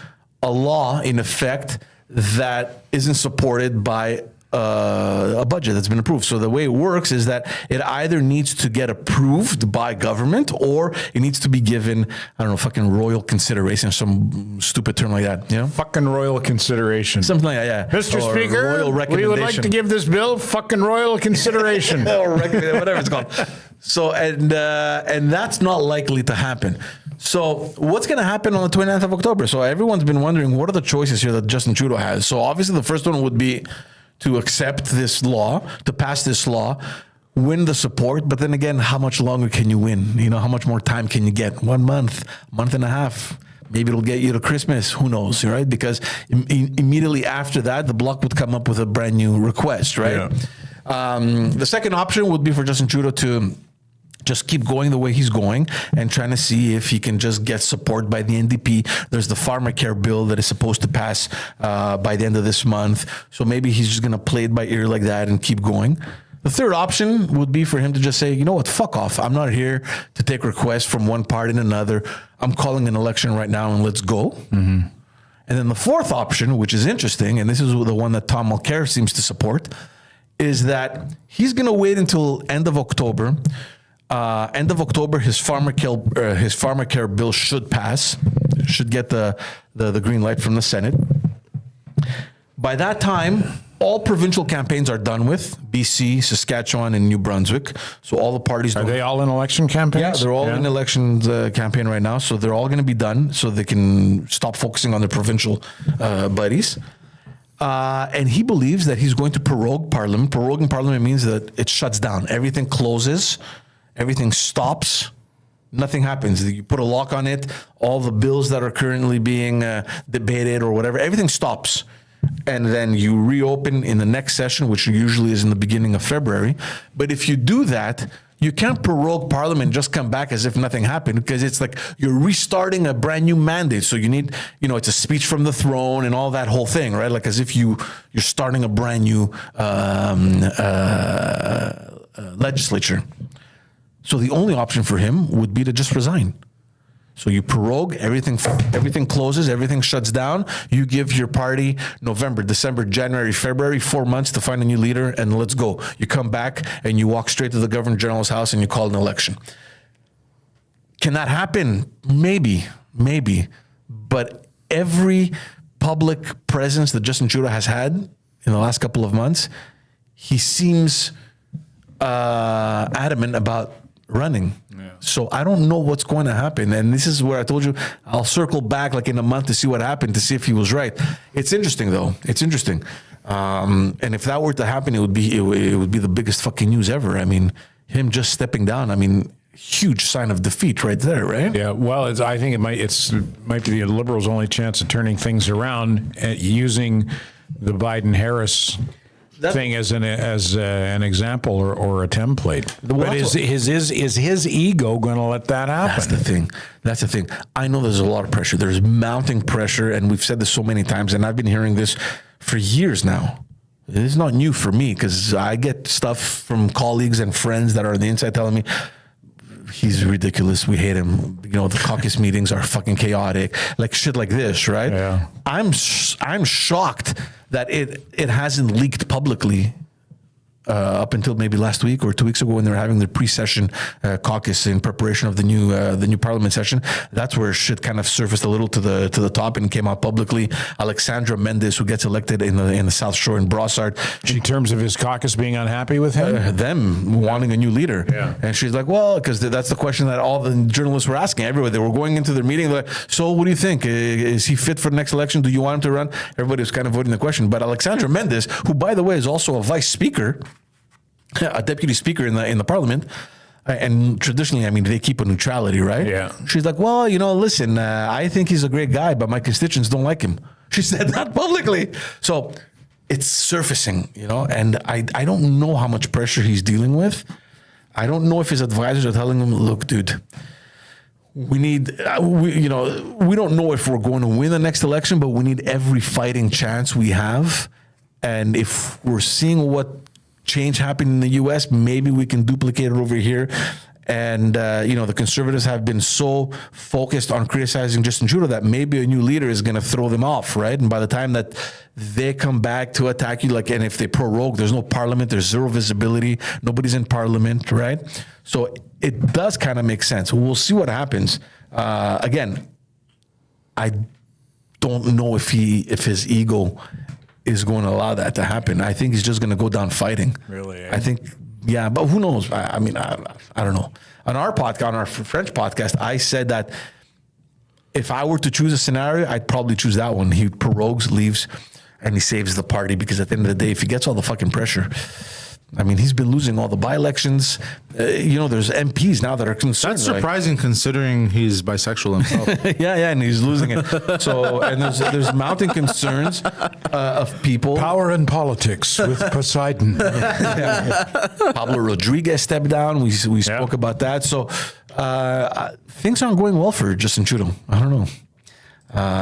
a law in effect that isn't supported by a budget that's been approved. So the way it works is that it either needs to get approved by government, or it needs to be given, I don't know, fucking royal consideration, some stupid term like that, you know? Fucking royal consideration. Something like that, yeah. Mr. Or Speaker, royal we would like to give this bill fucking royal consideration. or whatever it's called. So, and that's not likely to happen. So what's going to happen on the 29th of October? So everyone's been wondering, what are the choices here that Justin Trudeau has? So obviously the first one would be to accept this law, to pass this law, win the support. But then again, how much longer can you win? You know, how much more time can you get? 1 month, month and a half. Maybe it'll get you to Christmas. Who knows, right? Because immediately after that, the Bloc would come up with a brand new request, right? Yeah. The second option would be for Justin Trudeau to just keep going the way he's going and trying to see if he can just get support by the NDP. There's the pharmacare bill that is supposed to pass by the end of this month. So maybe he's just going to play it by ear like that and keep going. The third option would be for him to just say, you know what, fuck off. I'm not here to take requests from one party and another. I'm calling an election right now and let's go. Mm-hmm. And then the fourth option, which is interesting, and this is the one that Tom Mulcair seems to support, is that he's going to wait until end of October. His pharmacare bill should pass, should get the green light from the Senate. By that time, all provincial campaigns are done with, BC, Saskatchewan, and New Brunswick. So all the parties... Are they all in election campaigns? Yeah, they're all in election campaign right now. So they're all going to be done so they can stop focusing on their provincial buddies. And he believes that he's going to prorogue Parliament. Proroguing Parliament means that it shuts down. Everything closes. Everything stops. Nothing happens. You put a lock on it. All the bills that are currently being debated or whatever, everything stops. And then you reopen in the next session, which usually is in the beginning of February. But if you do that, You can't prorogue Parliament and just come back as if nothing happened, because it's like you're restarting a brand new mandate. So you need, it's a speech from the throne and all that whole thing, right? Like as if you're starting a brand new legislature. So the only option for him would be to just resign. So you prorogue, everything closes, everything shuts down. You give your party November, December, January, February, 4 months to find a new leader, and let's go. You come back and you walk straight to the Governor General's house and you call an election. Can that happen? Maybe. But every public presence that Justin Trudeau has had in the last couple of months, he seems adamant about running. So I don't know what's going to happen. And this is where I told you I'll circle back like in a month to see what happened, to see if he was right. It's interesting though. It's interesting. And if that were to happen, it would be the biggest fucking news ever. I mean, him just stepping down, huge sign of defeat right there, right? Yeah, well, I think it might be the Liberals' only chance of turning things around, using the Biden-Harris thing as an example or a template. But is his ego going to let that happen? That's the thing. I know there's a lot of pressure. There's mounting pressure, and we've said this so many times, and I've been hearing this for years now. It's not new for me, because I get stuff from colleagues and friends that are on the inside telling me, he's ridiculous, we hate him, the caucus meetings are fucking chaotic, like shit like this, right? Yeah. I'm shocked that it hasn't leaked publicly up until maybe last week or 2 weeks ago when they were having their pre-session caucus in preparation of the new Parliament session. That's where shit kind of surfaced a little to the top and came out publicly. Alexandra Mendes, who gets elected in the South Shore in Brossard, in terms of his caucus being unhappy with him, them wanting a new leader, and she's like, well, because that's the question that all the journalists were asking everywhere. They were going into their meeting, like, so what do you think? Is he fit for the next election? Do you want him to run? Everybody was kind of voting the question. But Alexandra Mendes, who by the way is also a vice speaker, a deputy speaker in the Parliament, and traditionally, they keep a neutrality, right? Yeah. She's like, well, listen, I think he's a great guy, but my constituents don't like him. She said that publicly. So it's surfacing, and I don't know how much pressure he's dealing with. I don't know if his advisors are telling him, look, dude, we don't know if we're going to win the next election, but we need every fighting chance we have. And if we're seeing what change happened in the U.S., maybe we can duplicate it over here. And, the conservatives have been so focused on criticizing Justin Trudeau that maybe a new leader is going to throw them off, right? And by the time that they come back to attack you, and if they prorogue, there's no Parliament, there's zero visibility, nobody's in Parliament, right? So it does kind of make sense. We'll see what happens. Again, I don't know if his ego is going to allow that to happen. I think he's just going to go down fighting. Really? I think, yeah, but who knows? I don't know. On our podcast, on our French podcast, I said that if I were to choose a scenario, I'd probably choose that one. He prorogues, leaves, and he saves the party, because at the end of the day, if he gets all the fucking pressure, he's been losing all the by-elections. There's MPs now that are concerned. That's surprising, considering he's bisexual himself. yeah, and he's losing it. So, and there's mounting concerns of people. Power and politics with Poseidon. Pablo Rodriguez stepped down. We spoke about that. So things aren't going well for Justin Trudeau. I don't know.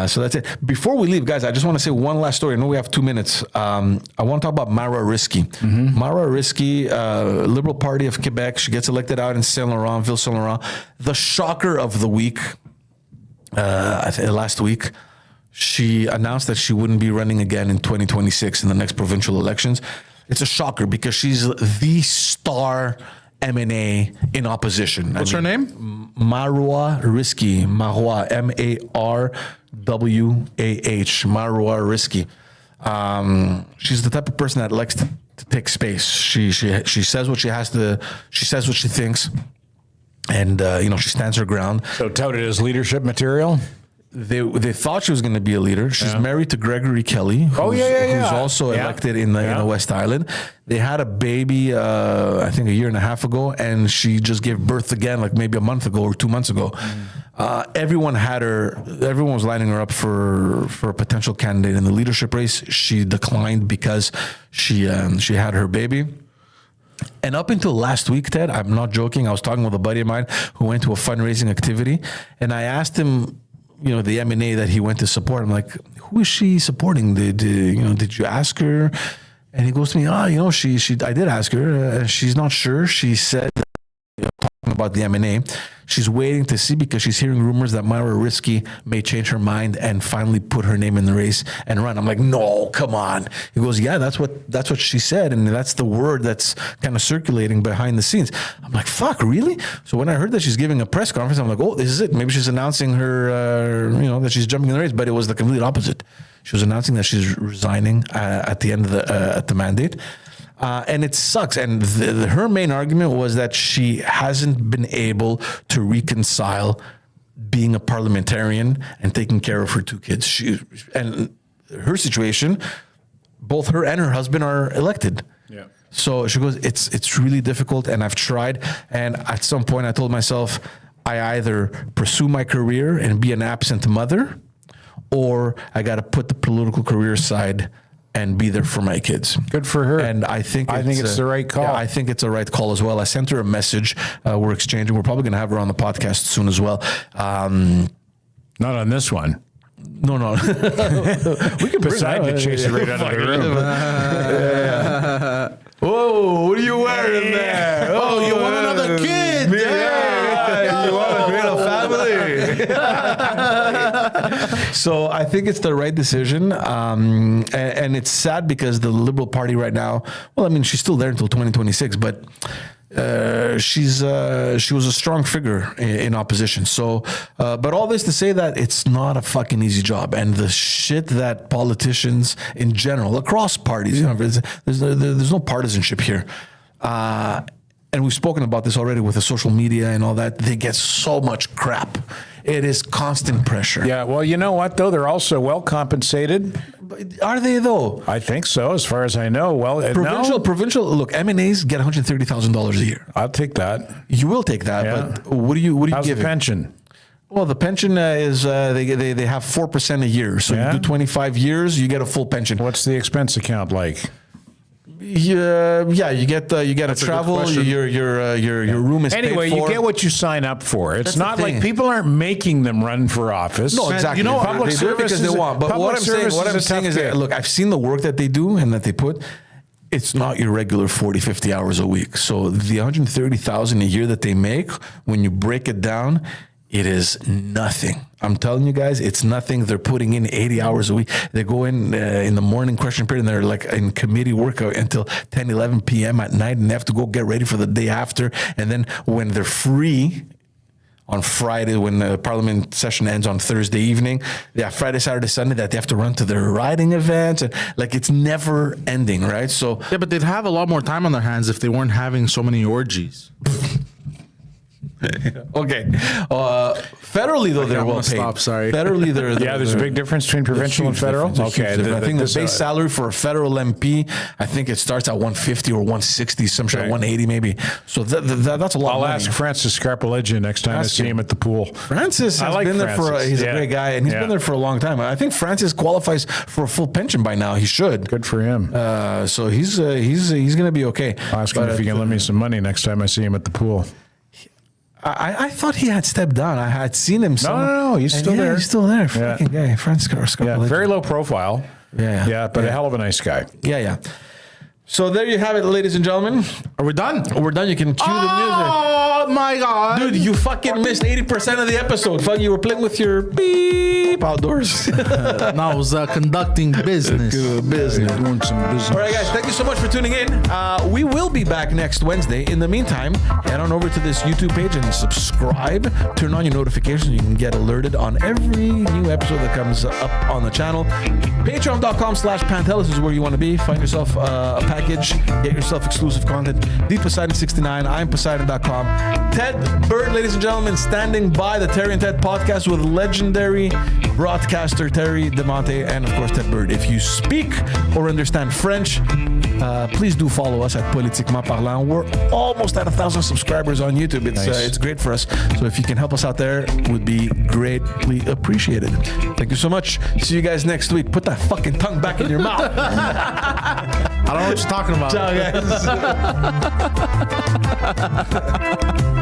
So that's it. Before we leave, guys, I just want to say one last story. I know we have 2 minutes. I want to talk about Mara Risky. Mara Risky, Liberal Party of Quebec. She gets elected out in Ville Saint Laurent. The shocker of the week, last week, she announced that she wouldn't be running again in 2026 in the next provincial elections. It's a shocker because she's the star MNA in opposition. What's her name? Marwa Risky. Marwa, Marwah. Marwa Risky. She's the type of person that likes to take space. She says what she has to. She says what she thinks, and she stands her ground. So touted as leadership material. They thought she was going to be a leader. She's married to Gregory Kelly, who's also elected in the West Island. They had a baby, I think a year and a half ago, and she just gave birth again, like maybe a month ago or 2 months ago. Everyone was lining her up for a potential candidate in the leadership race. She declined because she had her baby. And up until last week, Ted, I'm not joking. I was talking with a buddy of mine who went to a fundraising activity, and I asked him, the M&A that he went to support. I'm like, who is she supporting? Did you ask her? And he goes to me, I did ask her. She's not sure. She said, talking about the M&A, she's waiting to see because she's hearing rumors that Myra Risky may change her mind and finally put her name in the race and run. I'm like, no, come on. He goes, yeah, that's what she said, and that's the word that's kind of circulating behind the scenes. I'm like, fuck, really? So when I heard that she's giving a press conference, I'm like, oh, this is it. Maybe she's announcing her, that she's jumping in the race, but it was the complete opposite. She was announcing that she's resigning at the end of the mandate. And it sucks. And her main argument was that she hasn't been able to reconcile being a parliamentarian and taking care of her two kids. And her situation, both her and her husband are elected. Yeah. So she goes, it's really difficult, and I've tried. And at some point I told myself, I either pursue my career and be an absent mother, or I got to put the political career aside and be there for my kids. Good for her. And I think it's the right call. Yeah, I think it's a right call as well. I sent her a message. We're exchanging. We're probably going to have her on the podcast soon as well. Not on this one. No. We can Poseidon to chase her right out of the room. Whoa, what are you wearing there? Oh, you want another kid? Yeah, you want to create a family. So I think it's the right decision. And it's sad because the Liberal Party right now, she's still there until 2026, but she was a strong figure in opposition. So, but all this to say that it's not a fucking easy job, and the shit that politicians in general across parties, there's no partisanship here. And we've spoken about this already with the social media and all that. They get so much crap. It is constant pressure. Yeah, well, you know what, though? They're also well compensated. Are they, though? I think so, as far as I know. Well, Provincial, look, M&As get $130,000 a year. I'll take that. You will take that, Yeah. but what do you How's give the it? pension? Well, the pension is they have 4% a year. So Yeah? you do 25 years, you get a full pension. What's the expense account like? Yeah, you get a travel. question. Your room is Anyway, paid for. you get what you sign up for. It's That's the not like thing. people aren't making them run for office. No, exactly. You know, They public do it because service they is want. But what I'm saying is that, that, look, I've seen the work that they do and that they put. It's not your regular 40, 50 hours a week. So the $130,000 a year that they make, when you break it down, it is nothing. I'm telling you guys, it's nothing. They're putting in 80 hours a week. They go in the morning question period, and they're like in committee work until 10, 11 p.m. at night, and they have to go get ready for the day after. And then when they're free on Friday, when the parliament session ends on Thursday evening, Friday, Saturday, Sunday, that they have to run to their riding events. And it's never ending, right? So Yeah, but they'd have a lot more time on their hands if they weren't having so many orgies. okay. Federally, though, they're I'm well gonna paid. stop, sorry. Federally, they're there's a big difference between provincial and federal. Okay, I think the base salary for a federal MP, I think it starts at 150 or 160, some shit, Okay. 180 maybe. So that's a lot. I'll of money. ask Francis Scarpaleggia next time I Ask see him. him at the pool. Francis has I like been there for. Francis. He's Yeah. a great guy, and he's Yeah. been there for a long time. I think Francis qualifies for a full pension by now. He should. Good for him. So he's going to be okay. I'll ask him if he can lend me some money next time I see him at the pool. I thought he had stepped down. I had seen him. No, he's still there. He's still there. Yeah. Fucking guy, Francis Scarpaleggia. Yeah, very low profile. Yeah. But a hell of a nice guy. Yeah. So there you have it, ladies and gentlemen. Are we done? We're done. You can cue the music. Oh my God. Dude, you fucking missed 80% of the episode. Fuck, you were playing with your beep outdoors. No, I was conducting business. Business. Doing some business. All right, guys, thank you so much for tuning in. We will be back next Wednesday. In the meantime, head on over to this YouTube page and subscribe. Turn on your notifications. You can get alerted on every new episode that comes up on the channel. Patreon.com/Pantelis is where you want to be. Find yourself a package. Get yourself exclusive content. Poseidon69. I'm Poseidon.com. Ted Bird, ladies and gentlemen, standing by the Terry and Ted podcast with legendary broadcaster Terry DeMonte and, of course, Ted Bird. If you speak or understand French, please do follow us at Politiquement Parlant. We're almost at 1,000 subscribers on YouTube. It's great for us. So if you can help us out there, would be greatly appreciated. Thank you so much. See you guys next week. Put that fucking tongue back in your mouth. I don't know what you're talking about. Ciao, guys.